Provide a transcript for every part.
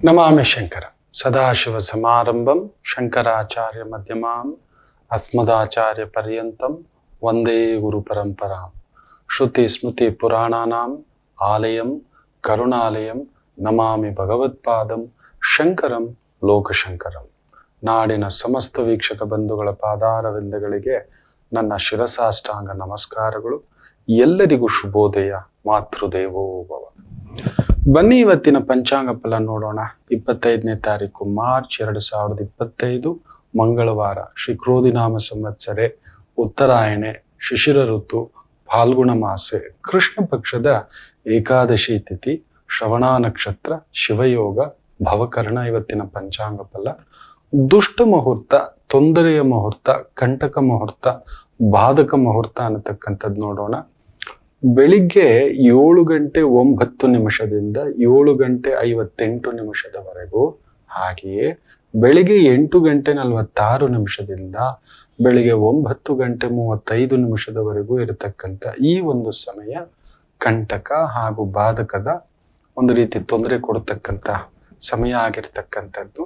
ನಮಾಮಿ ಶಂಕರ ಸದಾಶಿವ ಸಮಾರಂಭಂ ಶಂಕರಾಚಾರ್ಯ ಮಧ್ಯಮಾಂ ಅಸ್ಮದಾಚಾರ್ಯ ಪರ್ಯಂತಂ ವಂದೇ ಗುರು ಪರಂಪರಾಂ ಶ್ರುತಿ ಸ್ಮೃತಿ ಪುರಾಣಾನಾಂ ಆಲಯಂ ಕರುಣಾಲಯಂ ನಮಾಮಿ ಭಗವತ್ಪಾದಂ ಶಂಕರಂ ಲೋಕಶಂಕರಂ. ನಾಡಿನ ಸಮಸ್ತ ವೀಕ್ಷಕ ಬಂಧುಗಳ ಪಾದಾರವಿಂದಗಳಿಗೆ ನನ್ನ ಶಿರಸಾಷ್ಟಾಂಗ ನಮಸ್ಕಾರಗಳು. ಎಲ್ಲರಿಗೂ ಶುಭೋದಯ. ಮಾತೃದೇವೋ ಭವ. ಬನ್ನಿ ಇವತ್ತಿನ ಪಂಚಾಂಗ ಫಲ ನೋಡೋಣ. 25ನೇ ತಾರೀಕು ಮಾರ್ಚ್ 2025 ಮಂಗಳವಾರ. ಶ್ರೀ ಕ್ರೋಧಿನಾಮ ಸಂವತ್ಸರೆ, ಉತ್ತರಾಯಣೆ, ಶಿಶಿರ ಋತು, ಫಾಲ್ಗುಣ ಮಾಸೆ, ಕೃಷ್ಣ ಪಕ್ಷದ ಏಕಾದಶಿ ತಿಥಿ, ಶ್ರವಣ ನಕ್ಷತ್ರ, ಶಿವಯೋಗ, ಭವಕರ್ಣ. ಇವತ್ತಿನ ಪಂಚಾಂಗ ಫಲ. ದುಷ್ಟ ಮುಹೂರ್ತ, ತೊಂದರೆಯ ಮುಹೂರ್ತ, ಕಂಟಕ ಮುಹೂರ್ತ, ಬಾಧಕ ಮುಹೂರ್ತ ಅನ್ನತಕ್ಕಂಥದ್ದು ನೋಡೋಣ. ಬೆಳಿಗ್ಗೆ 7 ಗಂಟೆ 9 ನಿಮಿಷದಿಂದ 7 ಗಂಟೆ 58 ನಿಮಿಷದವರೆಗೂ, ಹಾಗೆಯೇ ಬೆಳಿಗ್ಗೆ 8 ಗಂಟೆ 46 ನಿಮಿಷದಿಂದ ಬೆಳಿಗ್ಗೆ 9 ಗಂಟೆ 35 ನಿಮಿಷದವರೆಗೂ ಇರತಕ್ಕಂಥ ಈ ಒಂದು ಸಮಯ ಕಂಟಕ ಹಾಗೂ ಬಾಧಕದ ಒಂದು ರೀತಿ ತೊಂದರೆ ಕೊಡತಕ್ಕಂಥ ಸಮಯ ಆಗಿರ್ತಕ್ಕಂಥದ್ದು.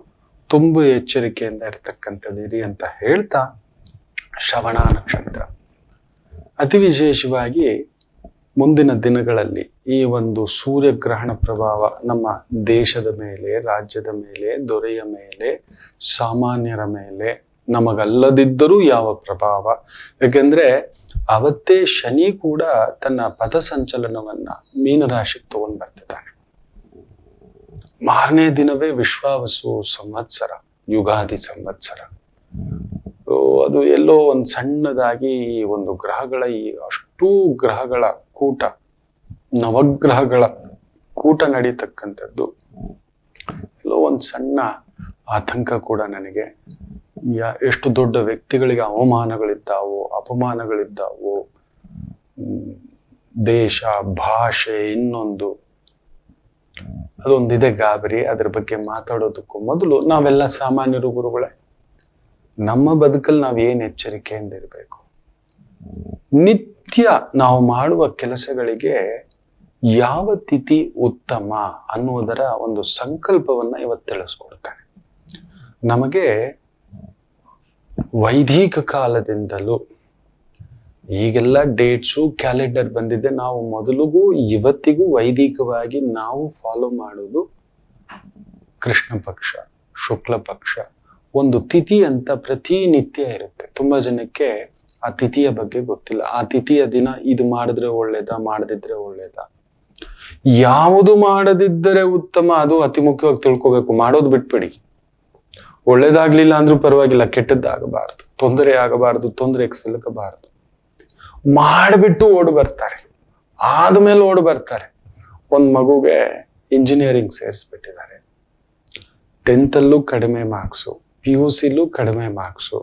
ತುಂಬ ಎಚ್ಚರಿಕೆಯಿಂದ ಇರತಕ್ಕಂಥದ್ದಿರಿ ಅಂತ ಹೇಳ್ತಾ, ಶ್ರವಣ ನಕ್ಷತ್ರ ಅತಿ ವಿಶೇಷವಾಗಿ ಮುಂದಿನ ದಿನಗಳಲ್ಲಿ ಈ ಒಂದು ಸೂರ್ಯಗ್ರಹಣ ಪ್ರಭಾವ ನಮ್ಮ ದೇಶದ ಮೇಲೆ, ರಾಜ್ಯದ ಮೇಲೆ, ದೊರೆಯ ಮೇಲೆ, ಸಾಮಾನ್ಯರ ಮೇಲೆ, ನಮಗಲ್ಲದಿದ್ದರೂ ಯಾವ ಪ್ರಭಾವ. ಯಾಕೆಂದ್ರೆ ಅವತ್ತೇ ಶನಿ ಕೂಡ ತನ್ನ ಪಥ ಸಂಚಲನವನ್ನ ಮೀನರಾಶಿಗೆ ತಗೊಂಡ್ ಬರ್ತಿದ್ದಾನೆ. ಮಾರನೇ ದಿನವೇ ವಿಶ್ವಾವಸು ಸಂವತ್ಸರ, ಯುಗಾದಿ ಸಂವತ್ಸರ. ಅದು ಎಲ್ಲೋ ಒಂದು ಸಣ್ಣದಾಗಿ ಈ ಒಂದು ಗ್ರಹಗಳ, ಈ ಅಷ್ಟೂ ಗ್ರಹಗಳ ಕೂಟ, ನವಗ್ರಹಗಳ ಕೂಟ ನಡೀತಕ್ಕಂಥದ್ದು ಎಲ್ಲೋ ಒಂದು ಸಣ್ಣ ಆತಂಕ ಕೂಡ ನನಗೆ. ಎಷ್ಟು ದೊಡ್ಡ ವ್ಯಕ್ತಿಗಳಿಗೆ ಅವಮಾನಗಳಿದ್ದಾವೋ, ಅಪಮಾನಗಳಿದ್ದಾವೋ, ದೇಶ, ಭಾಷೆ, ಇನ್ನೊಂದು ಅದೊಂದಿದೆ ಗಾಬರಿ. ಅದ್ರ ಬಗ್ಗೆ ಮಾತಾಡೋದಕ್ಕೂ ಮೊದಲು ನಾವೆಲ್ಲ ಸಾಮಾನ್ಯರು ಗುರುಗಳೇ. ನಮ್ಮ ಬದುಕಲ್ಲಿ ನಾವು ಏನ್ ಎಚ್ಚರಿಕೆಯಿಂದ ಇರಬೇಕು. ನಿತ್ಯ ನಾವು ಮಾಡುವ ಕೆಲಸಗಳಿಗೆ ಯಾವ ತಿಥಿ ಉತ್ತಮ ಅನ್ನುವುದರ ಒಂದು ಸಂಕಲ್ಪವನ್ನ ಇವತ್ತು ತಿಳಿಸ್ಕೊಡ್ತಾನೆ. ನಮಗೆ ವೈದಿಕ ಕಾಲದಿಂದಲೂ ಈಗೆಲ್ಲ ಡೇಟ್ಸು, ಕ್ಯಾಲೆಂಡರ್ ಬಂದಿದೆ. ನಾವು ಮೊದಲಿಗೂ ಇವತ್ತಿಗೂ ವೈದಿಕವಾಗಿ ನಾವು ಫಾಲೋ ಮಾಡೋದು ಕೃಷ್ಣ ಪಕ್ಷ, ಶುಕ್ಲ ಪಕ್ಷ, ಒಂದು ತಿಥಿ ಅಂತ ಪ್ರತಿನಿತ್ಯ ಇರುತ್ತೆ. ತುಂಬಾ ಜನಕ್ಕೆ ಆ ತಿಥಿಯ ಬಗ್ಗೆ ಗೊತ್ತಿಲ್ಲ. ಆ ತಿಥಿಯ ದಿನ ಇದು ಮಾಡಿದ್ರೆ ಒಳ್ಳೇದಾ, ಮಾಡದಿದ್ರೆ ಒಳ್ಳೇದಾ, ಯಾವುದು ಮಾಡದಿದ್ದರೆ ಉತ್ತಮ, ಅದು ಅತಿ ಮುಖ್ಯವಾಗಿ ತಿಳ್ಕೊಬೇಕು. ಮಾಡೋದು ಬಿಟ್ಬಿಡಿ. ಒಳ್ಳೇದಾಗ್ಲಿಲ್ಲ ಅಂದ್ರೂ ಪರವಾಗಿಲ್ಲ, ಕೆಟ್ಟದ್ದಾಗಬಾರ್ದು, ತೊಂದರೆ ಆಗಬಾರ್ದು, ತೊಂದರೆಗೆ ಸಿಲುಕಬಾರ್ದು. ಮಾಡಿಬಿಟ್ಟು ಓಡ್ ಬರ್ತಾರೆ, ಆದ್ಮೇಲೆ ಓಡ್ ಬರ್ತಾರೆ. ಒಂದ್ ಮಗುಗೆ ಇಂಜಿನಿಯರಿಂಗ್ ಸೇರಿಸ್ಬಿಟ್ಟಿದ್ದಾರೆ. 10th ಅಲ್ಲೂ ಕಡಿಮೆ ಮಾರ್ಕ್ಸು, PUCಲೂ ಕಡಿಮೆ ಮಾರ್ಕ್ಸು,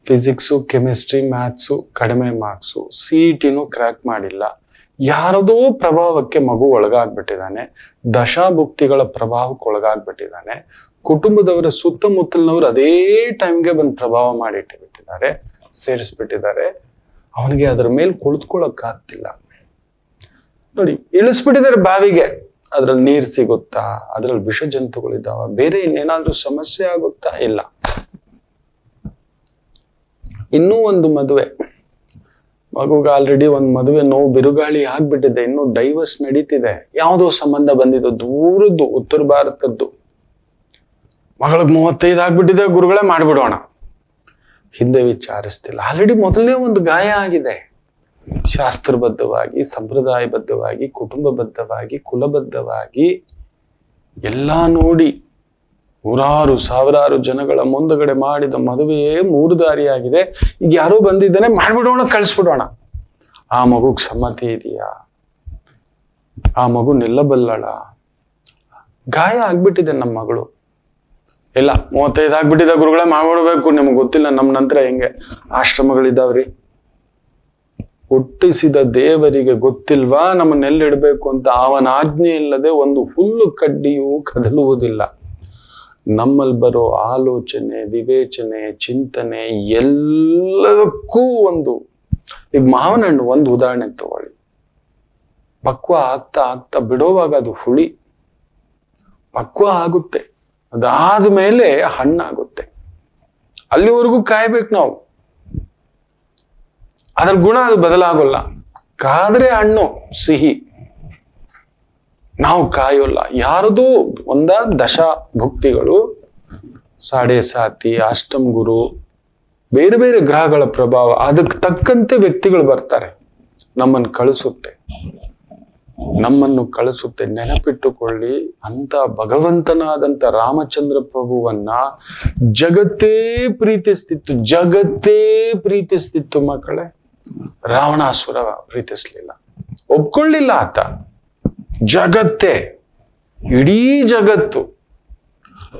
ಫಿಸಿಕ್ಸು, ಕೆಮಿಸ್ಟ್ರಿ, ಮ್ಯಾಥ್ಸು ಕಡಿಮೆ ಮಾರ್ಕ್ಸು, CETನೂ ಕ್ರ್ಯಾಕ್ ಮಾಡಿಲ್ಲ. ಯಾರದೋ ಪ್ರಭಾವಕ್ಕೆ ಮಗು ಒಳಗಾಗ್ಬಿಟ್ಟಿದ್ದಾನೆ. ದಶಾಭುಕ್ತಿಗಳ ಪ್ರಭಾವಕ್ಕೆ ಒಳಗಾಗ್ಬಿಟ್ಟಿದ್ದಾನೆ. ಕುಟುಂಬದವರ ಸುತ್ತಮುತ್ತಲಿನವರು ಅದೇ ಟೈಮ್ಗೆ ಬಂದು ಪ್ರಭಾವ ಮಾಡಿಟ್ಟುಬಿಟ್ಟಿದ್ದಾರೆ, ಸೇರಿಸ್ಬಿಟ್ಟಿದ್ದಾರೆ. ಅವನಿಗೆ ಅದ್ರ ಮೇಲೆ ಕುಳಿತುಕೊಳ್ಳಕ್ಕಾಗ್ತಿಲ್ಲ. ನೋಡಿ, ಇಳಿಸ್ಬಿಟ್ಟಿದ್ದಾರೆ ಬಾವಿಗೆ. ಅದ್ರಲ್ಲಿ ನೀರ್ ಸಿಗುತ್ತಾ, ಅದ್ರಲ್ಲಿ ವಿಷ ಜಂತುಗಳಿದ್ದಾವ, ಬೇರೆ ಇನ್ನೇನಾದ್ರೂ ಸಮಸ್ಯೆ ಆಗುತ್ತಾ? ಇಲ್ಲ. ಇನ್ನೂ ಒಂದು ಮದುವೆ, ಮಗುಗೆ ಆಲ್ರೆಡಿ ಒಂದು ಮದುವೆ ನೋವು ಬಿರುಗಾಳಿ ಆಗ್ಬಿಟ್ಟಿದೆ, ಇನ್ನು ಡೈವರ್ಸ್ ನಡೀತಿದೆ. ಯಾವುದೋ ಸಂಬಂಧ ಬಂದಿದ್ದು, ದೂರದ್ದು, ಉತ್ತರ ಭಾರತದ್ದು. ಮಗಳಿಗೆ 35 ಆಗ್ಬಿಟ್ಟಿದೆ, ಗುರುಗಳೇ ಮಾಡ್ಬಿಡೋಣ. ಹಿಂದೆ ವಿಚಾರಿಸ್ತಿಲ್ಲ. ಆಲ್ರೆಡಿ ಮೊದಲನೇ ಒಂದು ಗಾಯ ಆಗಿದೆ. ಶಾಸ್ತ್ರಬದ್ಧವಾಗಿ, ಸಂಪ್ರದಾಯಬದ್ಧವಾಗಿ, ಕುಟುಂಬಬದ್ಧವಾಗಿ, ಕುಲಬದ್ಧವಾಗಿ ಎಲ್ಲಾ ನೋಡಿ ನೂರಾರು ಸಾವಿರಾರು ಜನಗಳ ಮುಂದಗಡೆ ಮಾಡಿದ ಮದುವೆಯೇ 3 ದಾರಿಯಾಗಿದೆ. ಈಗ ಯಾರೋ ಬಂದಿದ್ದಾನೆ, ಮಾಡ್ಬಿಡೋಣ, ಕಳಿಸ್ಬಿಡೋಣ. ಆ ಮಗುಗ್ ಸಮ್ಮತಿ ಇದೆಯಾ? ಆ ಮಗು ನಿಲ್ಲಬಲ್ಲಳ? ಗಾಯ ಆಗ್ಬಿಟ್ಟಿದೆ ನಮ್ಮ ಮಗಳು. ಇಲ್ಲ, 35 ಆಗ್ಬಿಟ್ಟಿದೆ ಗುರುಗಳೇ, ಮಾಡ್ಬಿಡ್ಬೇಕು. ನಿಮ್ಗೆ ಗೊತ್ತಿಲ್ಲ ನಮ್ಮ ನಂತರ ಹೆಂಗೆ ಆಶ್ರಮಗಳಿದಾವ್ರಿ. ಹುಟ್ಟಿಸಿದ ದೇವರಿಗೆ ಗೊತ್ತಿಲ್ವಾ ನಮ್ಮನ್ನೆಲ್ಲಿಡ್ಬೇಕು ಅಂತ? ಅವನ ಆಜ್ಞೆ ಇಲ್ಲದೆ ಒಂದು ಹುಲ್ಲು ಕಡ್ಡಿಯೂ ಕದಲುವುದಿಲ್ಲ. ನಮ್ಮಲ್ಲಿ ಬರೋ ಆಲೋಚನೆ, ವಿವೇಚನೆ, ಚಿಂತನೆ ಎಲ್ಲದಕ್ಕೂ ಒಂದು, ಈಗ ಮಾವಿನ ಹಣ್ಣು ಒಂದು ಉದಾಹರಣೆ ತಗೊಳ್ಳಿ. ಪಕ್ವ ಆಗ್ತಾ ಆಗ್ತಾ ಬಿಡೋವಾಗ ಅದು ಹುಳಿ, ಪಕ್ವ ಆಗುತ್ತೆ, ಅದಾದ್ಮೇಲೆ ಹಣ್ಣಾಗುತ್ತೆ. ಅಲ್ಲಿವರೆಗೂ ಕಾಯ್ಬೇಕು ನಾವು. ಅದರ ಗುಣ ಅದು ಬದಲಾಗೋಲ್ಲ. ಕಾದ್ರೆ ಹಣ್ಣು ಸಿಹಿ, ನಾವು ಕಾಯೋಲ್ಲ. ಯಾರದು ದಶ ಭುಕ್ತಿಗಳು, ಸಾಡೆ ಸಾತಿ, ಅಷ್ಟಮ್ ಗುರು, ಬೇರೆ ಬೇರೆ ಗ್ರಹಗಳ ಪ್ರಭಾವ, ಅದಕ್ಕೆ ತಕ್ಕಂತೆ ವ್ಯಕ್ತಿಗಳು ಬರ್ತಾರೆ, ನಮ್ಮನ್ನು ಕಳಿಸುತ್ತೆ. ನೆನಪಿಟ್ಟುಕೊಳ್ಳಿ, ಅಂತ ಭಗವಂತನಾದಂತ ರಾಮಚಂದ್ರ ಪ್ರಭುವನ್ನ ಜಗತ್ತೇ ಪ್ರೀತಿಸ್ತಿತ್ತು ಮಕ್ಕಳೇ. ರಾವಣಾಸುರ ಪ್ರೀತಿಸ್ಲಿಲ್ಲ, ಒಪ್ಕೊಳ್ಳಿಲ್ಲ ಆತ. ಜಗತ್ತೇ, ಇಡೀ ಜಗತ್ತು.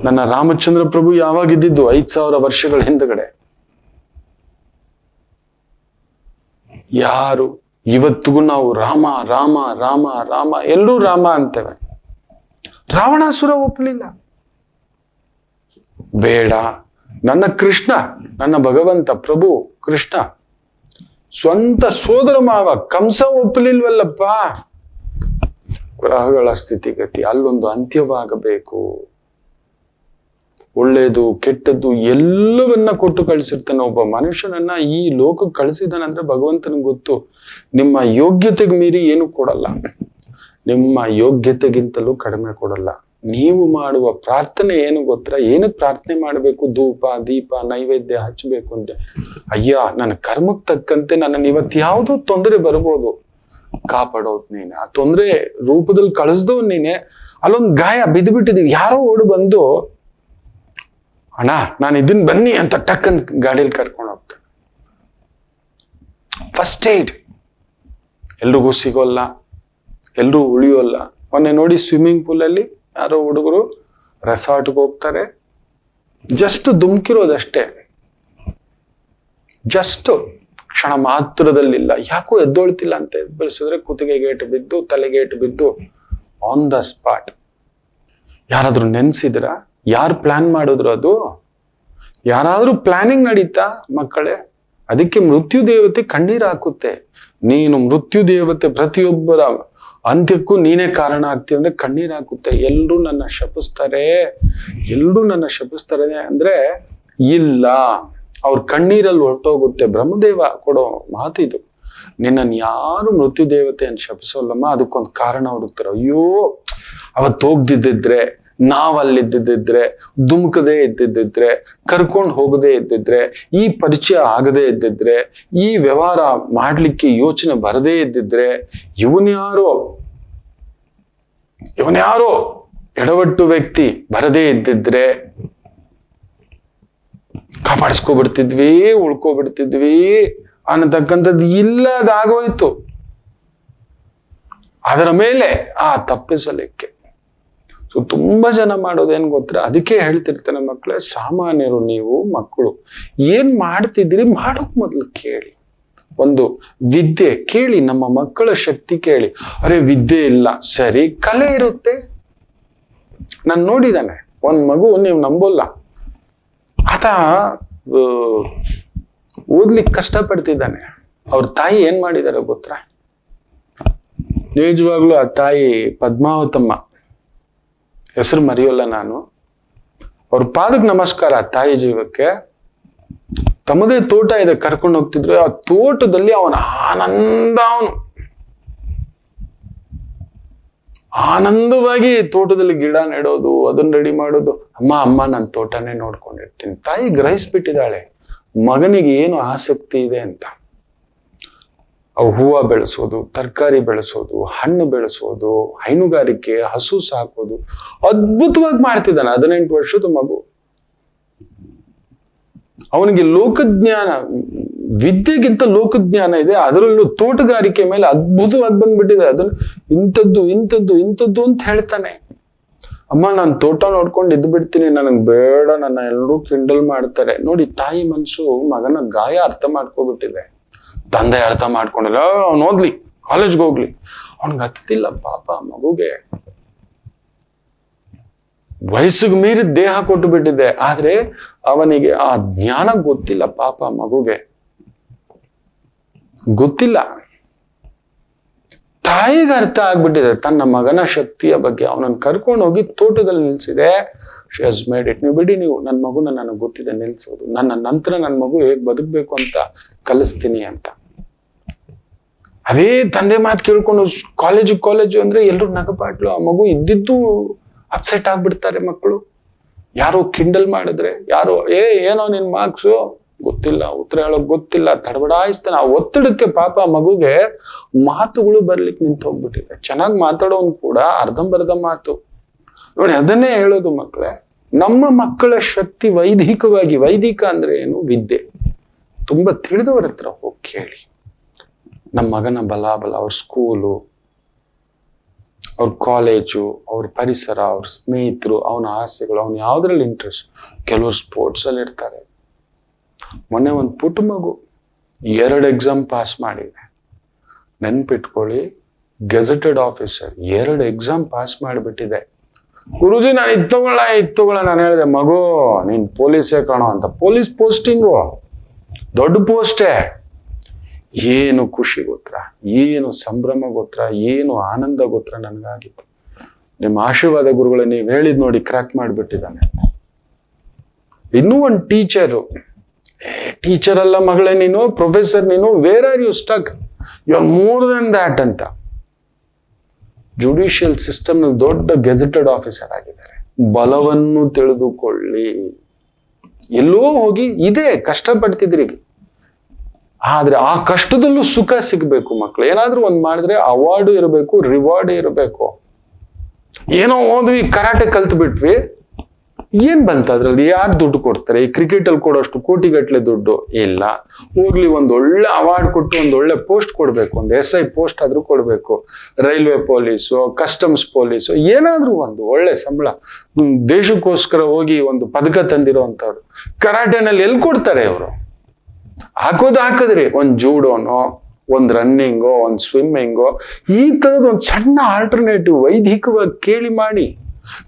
ನನ್ನ ರಾಮಚಂದ್ರ ಪ್ರಭು ಯಾವಾಗಿದ್ದು 5000 ವರ್ಷಗಳ ಹಿಂದಗಡೆ. ಯಾರು ಇವತ್ತಿಗೂ ನಾವು ರಾಮ ರಾಮ ರಾಮ ರಾಮ, ಎಲ್ಲರೂ ರಾಮ ಅಂತೇವೆ. ರಾವಣಾಸುರ ಒಪ್ಪಲಿಲ್ಲ. ಬೇಡ, ನನ್ನ ಕೃಷ್ಣ, ನನ್ನ ಭಗವಂತ ಪ್ರಭು ಕೃಷ್ಣ, ಸ್ವಂತ ಸೋದರ ಮಾವ ಕಂಸ ಒಪ್ಪಲಿಲ್ವಲ್ಲಪ್ಪ. ಗ್ರಹಗಳ ಸ್ಥಿತಿಗತಿ, ಅಲ್ಲೊಂದು ಅಂತ್ಯವಾಗಬೇಕು. ಒಳ್ಳೇದು ಕೆಟ್ಟದ್ದು ಎಲ್ಲವನ್ನ ಕೊಟ್ಟು ಕಳಿಸಿರ್ತಾನೆ. ಒಬ್ಬ ಮನುಷ್ಯನನ್ನ ಈ ಲೋಕಕ್ಕೆ ಕಳಿಸಿದಾನಂದ್ರೆ ಭಗವಂತನಿಗೆ ಗೊತ್ತು. ನಿಮ್ಮ ಯೋಗ್ಯತೆಗೆ ಮೀರಿ ಏನು ಕೊಡಲ್ಲ, ನಿಮ್ಮ ಯೋಗ್ಯತೆಗಿಂತಲೂ ಕಡಿಮೆ ಕೊಡಲ್ಲ. ನೀವು ಮಾಡುವ ಪ್ರಾರ್ಥನೆ ಏನು ಗೊತ್ತಾ? ಏನಕ್ಕೆ ಪ್ರಾರ್ಥನೆ ಮಾಡಬೇಕು? ಧೂಪ ದೀಪ ನೈವೇದ್ಯ ಹಚ್ಚಬೇಕು ಅಂದ್ರೆ, ಅಯ್ಯ ನನ್ನ ಕರ್ಮಕ್ಕೆ ತಕ್ಕಂತೆ ನನ್ನನ್ನು ಇವತ್ತು ಯಾವುದೋ ತೊಂದರೆ ಬರ್ಬೋದು, ಕಾಪಾಡೋದು ನೀನೆ. ಆ ತೊಂದರೆ ರೂಪದಲ್ಲಿ ಕಳಿಸ್ದವ್ ನೀನೆ. ಅಲ್ಲೊಂದು ಗಾಯ ಬಿದ್ದುಬಿಟ್ಟಿದೀವಿ, ಯಾರೋ ಓಡು ಬಂದು ಅಣ್ಣ ನಾನು ಇದನ್ ಬನ್ನಿ ಅಂತ ಟಕ್ಕನ್ ಗಾಡಿಯಲ್ಲಿ ಕರ್ಕೊಂಡು ಹೋಗ್ತಾನೆ. ಫಸ್ಟ್ ಏಡ್ ಎಲ್ರಿಗೂ ಸಿಗೋಲ್ಲ, ಎಲ್ರೂ ಉಳಿಯೋಲ್ಲ. ಮೊನ್ನೆ ನೋಡಿ ಸ್ವಿಮ್ಮಿಂಗ್ ಪೂಲ್ ಅಲ್ಲಿ ಯಾರೋ ಹುಡುಗರು ರೆಸಾರ್ಟ್ಗೆ ಹೋಗ್ತಾರೆ, ಜಸ್ಟ್ ಧುಮುಕಿರೋದಷ್ಟೇ, ಜಸ್ಟ್ ಕ್ಷಣ ಮಾತ್ರದಲ್ಲಿಲ್ಲ. ಯಾಕೋ ಎದ್ದೊಳ್ತಿಲ್ಲ ಅಂತ ಬೆಳೆಸಿದ್ರೆ ಕುತ್ತಿಗೆಗೆ ಏಟು ಬಿದ್ದು, ತಲೆಗೆ ಏಟು ಬಿದ್ದು, ಆನ್ ದ ಸ್ಪಾಟ್. ಯಾರಾದ್ರೂ ನೆನ್ಸಿದ್ರ? ಯಾರು ಪ್ಲಾನ್ ಮಾಡಿದ್ರು? ಅದು ಯಾರಾದ್ರೂ ಪ್ಲಾನಿಂಗ್ ನಡೀತಾ ಮಕ್ಕಳೇ? ಅದಕ್ಕೆ ಮೃತ್ಯು ದೇವತೆ ಕಣ್ಣೀರು ಹಾಕುತ್ತೆ. ನೀನು ಮೃತ್ಯು ದೇವತೆ ಪ್ರತಿಯೊಬ್ಬರ ಅಂತ್ಯಕ್ಕೂ ನೀನೇ ಕಾರಣ ಆಗ್ತೀಯ ಅಂದ್ರೆ ಕಣ್ಣೀರು ಹಾಕುತ್ತೆ. ಎಲ್ರೂ ನನ್ನ ಶಪಿಸ್ತಾರೆ ಅಂದ್ರೆ ಇಲ್ಲ, ಅವ್ರ ಕಣ್ಣೀರಲ್ಲಿ ಹೊರಟೋಗುತ್ತೆ. ಬ್ರಹ್ಮದೇವ ಕೊಡೋ ಮಾತಿದು. ನಿನ್ನನ್ನು ಯಾರು ಮೃತ್ಯು ದೇವತೆಯನ್ನು ಶಪಿಸೋಲ್ಲಮ್ಮ, ಅದಕ್ಕೊಂದು ಕಾರಣ ಹುಡುಕ್ತಾರೆ. ಅಯ್ಯೋ ಅವತ್ತು ಹೋಗ್ದಿದ್ದಿದ್ರೆ, ನಾವಲ್ಲಿದ್ದಿದ್ರೆ, ಧುಮುಕದೇ ಇದ್ದಿದ್ರೆ, ಕರ್ಕೊಂಡು ಹೋಗದೇ ಇದ್ದಿದ್ರೆ, ಈ ಪರಿಚಯ ಆಗದೇ ಇದ್ದಿದ್ರೆ, ಈ ವ್ಯವಹಾರ ಮಾಡ್ಲಿಕ್ಕೆ ಯೋಚನೆ ಬರದೇ ಇದ್ದಿದ್ರೆ, ಇವನ್ಯಾರೋ ಎಡವಟ್ಟು ವ್ಯಕ್ತಿ ಬರದೇ ಇದ್ದಿದ್ರೆ ಕಾಪಾಡಿಸ್ಕೊಬಿಡ್ತಿದ್ವಿ, ಉಳ್ಕೊಬಿಡ್ತಿದ್ವಿ ಅನ್ನತಕ್ಕಂಥದ್ದು ಇಲ್ಲದಾಗೋಯ್ತು. ಅದರ ಮೇಲೆ ಆ ತಪ್ಪಿಸಲಿಕ್ಕೆ ತುಂಬಾ ಜನ ಮಾಡೋದೇನ್ ಗೊತ್ತಾ? ಅದಕ್ಕೆ ಹೇಳ್ತಿರ್ತಾನೆ ಮಕ್ಕಳೇ, ಸಾಮಾನ್ಯರು ನೀವು ಮಕ್ಕಳು ಏನ್ ಮಾಡ್ತಿದ್ದೀರಿ ಮಾಡೋಕ್ ಮೊದ್ಲು ಕೇಳಿ. ಒಂದು ವಿದ್ಯೆ ಕೇಳಿ, ನಮ್ಮ ಮಕ್ಕಳ ಶಕ್ತಿ ಕೇಳಿ. ಅರೆ ವಿದ್ಯೆ ಇಲ್ಲ, ಸರಿ ಕಲೆ ಇರುತ್ತೆ. ನಾನು ನೋಡಿದಾನೆ ಒಂದ್ ಮಗು, ನೀವು ನಂಬೋಲ್ಲ, ಆತ ಓದ್ಲಿಕ್ಕೆ ಕಷ್ಟಪಡ್ತಿದ್ದಾನೆ. ಅವ್ರ ತಾಯಿ ಏನ್ ಮಾಡಿದಾರೆ ಗೊತ್ತಾ? ನಿಜವಾಗ್ಲೂ ಆ ತಾಯಿ ಪದ್ಮಾವತಮ್ಮ, ಹೆಸರು ಮರೆಯೋಲ್ಲ ನಾನು. ಅವ್ರ ಪಾದಕ್ಕೆ ನಮಸ್ಕಾರ. ತಾಯಿ ಜೀವಕ್ಕೆ ತಮ್ಮದೇ ತೋಟ ಇದೆ, ಕರ್ಕೊಂಡು ಹೋಗ್ತಿದ್ರು. ಆ ತೋಟದಲ್ಲಿ ಅವನು ಆನಂದವಾಗಿ ತೋಟದಲ್ಲಿ ಗಿಡ ನೆಡೋದು, ಅದನ್ನ ರೆಡಿ ಮಾಡೋದು. ಅಮ್ಮ ನಾನು ತೋಟನೇ ನೋಡ್ಕೊಂಡಿರ್ತೀನಿ. ತಾಯಿ ಗ್ರಹಿಸ್ಬಿಟ್ಟಿದ್ದಾಳೆ ಮಗನಿಗೆ ಏನು ಆಸಕ್ತಿ ಇದೆ ಅಂತ. ಅವು ಹೂವು ಬೆಳೆಸೋದು, ತರಕಾರಿ ಬೆಳೆಸೋದು, ಹಣ್ಣು ಬೆಳೆಸೋದು, ಹೈನುಗಾರಿಕೆ, ಹಸು ಸಾಕೋದು ಅದ್ಭುತವಾಗಿ ಮಾಡ್ತಿದ್ದಾನೆ. 18 ವರ್ಷದ ಮಗು. ಅವನಿಗೆ ಲೋಕಜ್ಞಾನ, ವಿದ್ಯೆಗಿಂತ ಲೋಕಜ್ಞಾನ ಇದೆ. ಅದರಲ್ಲೂ ತೋಟಗಾರಿಕೆ ಮೇಲೆ ಅದ್ಭುತವಾಗಿ ಬಂದ್ಬಿಟ್ಟಿದೆ. ಅದನ್ನು ಇಂಥದ್ದು ಅಂತ ಹೇಳ್ತಾನೆ. ಅಮ್ಮ ನಾನು ತೋಟ ನೋಡ್ಕೊಂಡು ಇದ್ದು ಬಿಡ್ತೀನಿ, ನನಗ್ ಬೇಡ, ನನ್ನ ಎಲ್ಲರೂ ಕಿಂಡಲ್ ಮಾಡ್ತಾರೆ. ನೋಡಿ ತಾಯಿ ಮನ್ಸು ಮಗನ ಗಾಯ ಅರ್ಥ ಮಾಡ್ಕೊಬಿಟ್ಟಿದೆ. ತಂದೆ ಅರ್ಥ ಮಾಡ್ಕೊಂಡಿಲ್ಲ. ಅವ್ನು ಓದ್ಲಿ, ಕಾಲೇಜ್ಗೆ ಹೋಗ್ಲಿ, ಅವನ್ಗೆ ಹತ್ತಿಲ್ಲ ಪಾಪ ಮಗುಗೆ. ವಯಸ್ಸಿಗೆ ಮೀರಿ ದೇಹ ಕೊಟ್ಟು ಬಿಟ್ಟಿದೆ, ಆದ್ರೆ ಅವನಿಗೆ ಆ ಜ್ಞಾನ ಗೊತ್ತಿಲ್ಲ ಪಾಪ ಮಗುಗೆ, ಗೊತ್ತಿಲ್ಲ. ತಾಯಿಗೆ ಅರ್ಥ ಆಗ್ಬಿಟ್ಟಿದೆ ತನ್ನ ಮಗನ ಶಕ್ತಿಯ ಬಗ್ಗೆ. ಅವನನ್ನು ಕರ್ಕೊಂಡು ಹೋಗಿ ತೋಟದಲ್ಲಿ ನಿಲ್ಸಿದೆ. She has made it. ನೀವು ಬಿಡಿ, ನೀವು ನನ್ನ ಮಗುನ ನನಗೆ ಗೊತ್ತಿದೆ ನಿಲ್ಸೋದು, ನನ್ನ ನಂತರ ನನ್ನ ಮಗು ಹೇಗ್ ಬದುಕಬೇಕು ಅಂತ ಕಲಿಸ್ತೀನಿ ಅಂತ. ಅದೇ ತಂದೆ ಮಾತು ಕೇಳ್ಕೊಂಡು ಕಾಲೇಜು ಅಂದ್ರೆ ಎಲ್ರು ನಗಪಾಟ್ಲು. ಆ ಮಗು ಇದ್ದಿದ್ದು ಅಪ್ಸೆಟ್ ಆಗ್ಬಿಡ್ತಾರೆ ಮಕ್ಕಳು. ಯಾರೋ ಕಿಂಡಲ್ ಮಾಡಿದ್ರೆ, ಯಾರೋ ಏನೋ ನಿನ್ ಮಾರ್ಕ್ಸು ಗೊತ್ತಿಲ್ಲ, ಉತ್ತರ ಹೇಳೋಕ್ ಗೊತ್ತಿಲ್ಲ, ತಡಬಡಾಯಿಸ್ತಾನೆ. ಆ ಒತ್ತಡಕ್ಕೆ ಪಾಪ ಮಗುಗೆ ಮಾತುಗಳು ಬರ್ಲಿಕ್ಕೆ ನಿಂತು ಹೋಗ್ಬಿಟ್ಟಿದೆ. ಚೆನ್ನಾಗಿ ಮಾತಾಡೋನ್ ಕೂಡ ಅರ್ಧಂಬರ್ಧ ಮಾತು. ನೋಡಿ, ಅದನ್ನೇ ಹೇಳೋದು ಮಕ್ಕಳೇ, ನಮ್ಮ ಮಕ್ಕಳ ಶಕ್ತಿ ವೈದಿಕ ಅಂದ್ರೆ ಏನು? ವಿದ್ಯೆ. ತುಂಬಾ ತಿಳಿದವ್ರ ಹತ್ರ ಹೋಗಿ ಕೇಳಿ. ನಮ್ಮ ಮಗನ ಬಲ ಅವ್ರ ಸ್ಕೂಲು, ಅವ್ರ ಕಾಲೇಜು, ಅವ್ರ ಪರಿಸರ, ಅವ್ರ ಸ್ನೇಹಿತರು, ಅವನ ಆಸೆಗಳು, ಅವ್ನು ಯಾವ್ದ್ರಲ್ಲಿ ಇಂಟ್ರೆಸ್ಟ್. ಕೆಲವರು ಸ್ಪೋರ್ಟ್ಸ್ ಅಲ್ಲಿ ಇರ್ತಾರೆ. ಮೊನ್ನೆ ಒಂದು ಪುಟ್ಟ ಮಗು 2 ಎಕ್ಸಾಮ್ ಪಾಸ್ ಮಾಡಿದೆ. ನೆನ್ಪಿಟ್ಕೊಳ್ಳಿ, ಗೆಜೆಟೆಡ್ ಆಫೀಸರ್ 2 ಎಕ್ಸಾಮ್ ಪಾಸ್ ಮಾಡಿಬಿಟ್ಟಿದೆ. ಗುರುಜಿ ನಾನು ಇತ್ತುಗಳ ನಾನು ಹೇಳಿದೆ, ಮಗು ನೀನ್ ಪೊಲೀಸೇ ಕಾಣೋ ಅಂತ. ಪೊಲೀಸ್ ಪೋಸ್ಟಿಂಗು ದೊಡ್ಡ ಪೋಸ್ಟೇ. ಏನು ಖುಷಿ ಗೊತ್ತಾ, ಏನು ಸಂಭ್ರಮ ಗೊತ್ತಾ, ಏನು ಆನಂದ ಗೊತ್ತಾ ನನ್ಗಾಗಿತ್ತು. ನಿಮ್ಮ ಆಶೀರ್ವಾದ ಗುರುಗಳೇ, ನೀವು ಹೇಳಿದ್ ನೋಡಿ ಕ್ರ್ಯಾಕ್ ಮಾಡಿಬಿಟ್ಟಿದ್ದಾನೆ. ಇನ್ನೂ ಒಂದು ಟೀಚರ್ ಅಲ್ಲ ಮಗಳೇ ನೀನು, ಪ್ರೊಫೆಸರ್ ನೀನು, where are you stuck, you are more than that ಅಂತ. ಜುಡಿಷಿಯಲ್ ಸಿಸ್ಟಮ್ ನಲ್ಲಿ ದೊಡ್ಡ ಗೆಜೆಟೆಡ್ ಆಫೀಸರ್ ಆಗಿದ್ದಾರೆ. ಬಲವನ್ನು ತಿಳಿದುಕೊಳ್ಳಿ. ಎಲ್ಲೋ ಹೋಗಿ ಇದೆ ಕಷ್ಟಪಡ್ತಿದ್ರಿ, ಆದ್ರೆ ಆ ಕಷ್ಟದಲ್ಲೂ ಸುಖ ಸಿಗ್ಬೇಕು ಮಕ್ಳು. ಏನಾದ್ರೂ ಒಂದ್ ಮಾಡಿದ್ರೆ ಅವಾರ್ಡ್ ಇರಬೇಕು, ರಿವಾರ್ಡ್ ಇರಬೇಕು. ಏನೋ ಹೋದ್ವಿ, ಕರಾಟೆ ಕಲ್ತು ಬಿಟ್ವಿ, ಏನ್ ಬಂತ ಅದ್ರಲ್ಲಿ? ಯಾರು ದುಡ್ಡು ಕೊಡ್ತಾರೆ? ಈ ಕ್ರಿಕೆಟ್ ಅಲ್ಲಿ ಕೊಡೋಷ್ಟು ಕೋಟಿಗಟ್ಲೆ ದುಡ್ಡು ಇಲ್ಲ. ಹೋಗ್ಲಿ, ಒಂದ್ ಒಳ್ಳೆ ಅವಾರ್ಡ್ ಕೊಟ್ಟು ಒಂದ್ ಒಳ್ಳೆ ಪೋಸ್ಟ್ ಕೊಡ್ಬೇಕು, ಒಂದು SI ಪೋಸ್ಟ್ ಆದ್ರೂ ಕೊಡ್ಬೇಕು. ರೈಲ್ವೆ ಪೊಲೀಸು, ಕಸ್ಟಮ್ಸ್ ಪೊಲೀಸು, ಏನಾದ್ರೂ ಒಂದು ಒಳ್ಳೆ ಸಂಬಳ. ದೇಶಕ್ಕೋಸ್ಕರ ಹೋಗಿ ಒಂದು ಪದಕ ತಂದಿರೋಂಥವ್ರು ಕರಾಟೆನಲ್ಲಿ ಎಲ್ಲಿ ಕೊಡ್ತಾರೆ ಅವರು? ಹಾಕಿದ್ರಿ ಒಂದ್ ಜೂಡೋನೋ, ಒಂದ್ ರನ್ನಿಂಗೋ, ಒಂದ್ ಸ್ವಿಮ್ಮಿಂಗೋ, ಈ ತರದ ಒಂದ್ ಸಣ್ಣ ಆಲ್ಟರ್ನೇಟಿವ್ ವೈದಿಕವಾಗಿ ಕೇಳಿ ಮಾಡಿ.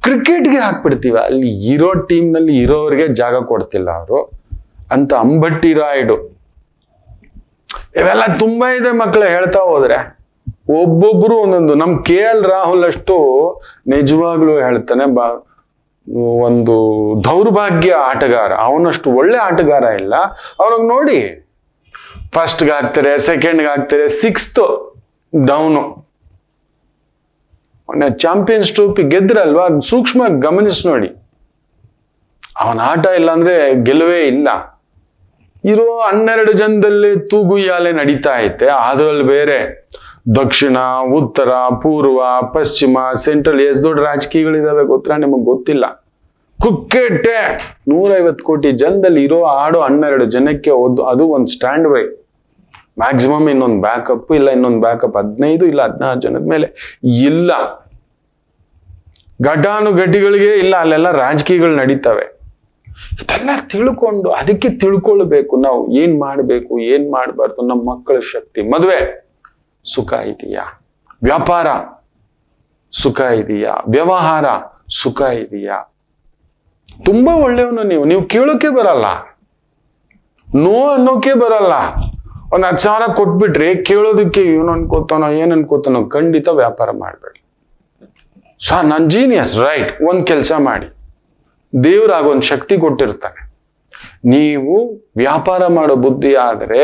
ಕ್ರಿಕೆಟ್ಗೆ ಹಾಕ್ಬಿಡ್ತೀವ, ಅಲ್ಲಿ ಇರೋ ಟೀಮ್ ನಲ್ಲಿ ಇರೋರಿಗೆ ಜಾಗ ಕೊಡ್ತಿಲ್ಲ ಅವರು ಅಂತ. ಅಂಬಟ್ಟಿ ರಾಯ್ಡು, ಇವೆಲ್ಲ ತುಂಬಾ ಇದೆ ಮಕ್ಕಳು. ಹೇಳ್ತಾ ಹೋದ್ರೆ ಒಬ್ಬೊಬ್ರು ಒಂದೊಂದು. ನಮ್ KL ರಾಹುಲ್ ಅಷ್ಟು ನಿಜವಾಗ್ಲೂ ಹೇಳ್ತಾನೆ, ಒಂದು ದೌರ್ಭಾಗ್ಯ ಆಟಗಾರ. ಅವನಷ್ಟು ಒಳ್ಳೆ ಆಟಗಾರ ಇಲ್ಲ. ಅವನಿಗೆ ನೋಡಿ, ಫಸ್ಟ್ಗೆ ಹಾಕ್ತಾರೆ, ಸೆಕೆಂಡ್ಗೆ ಹಾಕ್ತಾರೆ, 6th ಡೌನು. ಮೊನ್ನೆ ಚಾಂಪಿಯನ್ಸ್ ಟ್ರೋಫಿ ಗೆದ್ರಲ್ವಾ, ಸೂಕ್ಷ್ಮ ಗಮನಿಸಿ ನೋಡಿ. ಅವನ ಆಟ ಇಲ್ಲ ಅಂದ್ರೆ ಗೆಲುವೇ ಇಲ್ಲ. ಇರೋ 12 ಜನದಲ್ಲಿ ತೂಗುಯ್ಯಾಲೆ ನಡೀತಾ ಐತೆ. ಅದ್ರಲ್ಲಿ ಬೇರೆ ದಕ್ಷಿಣ, ಉತ್ತರ, ಪೂರ್ವ, ಪಶ್ಚಿಮ, ಸೆಂಟ್ರಲ್ ಎಷ್ಟು ದೊಡ್ಡ ರಾಜಕೀಯಗಳಿದಾವೆ ಗೊತ್ತಾ? ನಿಮಗ್ ಗೊತ್ತಿಲ್ಲ. ಕ್ರಿಕೆಟ್ 150 ಕೋಟಿ ಜನದಲ್ಲಿ ಇರೋ ಆಡೋ 12 ಜನಕ್ಕೆ ಅದು ಒಂದು ಸ್ಟ್ಯಾಂಡ್ ಬೈ. ಮ್ಯಾಕ್ಸಿಮಮ್ ಇನ್ನೊಂದು ಬ್ಯಾಕಪ್, ಇಲ್ಲ ಇನ್ನೊಂದು ಬ್ಯಾಕಪ್ 15 ಇಲ್ಲ 16 ಜನದ ಮೇಲೆ ಇಲ್ಲ. ಘಟಾನುಘಟಿಗಳಿಗೆ ಇಲ್ಲ, ಅಲ್ಲೆಲ್ಲ ರಾಜಕೀಯಗಳು ನಡೀತವೆ. ಇದೆಲ್ಲ ತಿಳ್ಕೊಂಡು, ಅದಕ್ಕೆ ತಿಳ್ಕೊಳ್ಬೇಕು ನಾವು ಏನ್ ಮಾಡ್ಬೇಕು, ಏನ್ ಮಾಡ್ಬಾರ್ದು. ನಮ್ಮ ಮಕ್ಕಳ ಶಕ್ತಿ. ಮದುವೆ ಸುಖ ಇದೆಯಾ? ವ್ಯಾಪಾರ ಸುಖ ಇದೆಯಾ? ವ್ಯವಹಾರ ಸುಖ ಇದೆಯಾ? ತುಂಬಾ ಒಳ್ಳೆಯವನು ನೀವು ಕೇಳೋಕೆ ಬರಲ್ಲ, ನೋ ಅನ್ನೋಕೆ ಬರಲ್ಲ. ಒಂದ್ 10,000 ಕೊಟ್ಬಿಟ್ರಿ, ಕೇಳೋದಕ್ಕೆ ಇವನು ಅನ್ಕೋತಾನೋ ಏನ್ ಅನ್ಕೋತಾನೋ. ಖಂಡಿತ ವ್ಯಾಪಾರ ಮಾಡ್ಬೇಡಿ. ನಾನ್ ಜೀನಿಯಸ್, ರೈಟ್, ಒಂದ್ ಕೆಲಸ ಮಾಡಿ. ದೇವ್ರಾಗೊಂದ್ ಶಕ್ತಿ ಕೊಟ್ಟಿರ್ತಾನೆ. ನೀವು ವ್ಯಾಪಾರ ಮಾಡೋ ಬುದ್ಧಿ ಆದ್ರೆ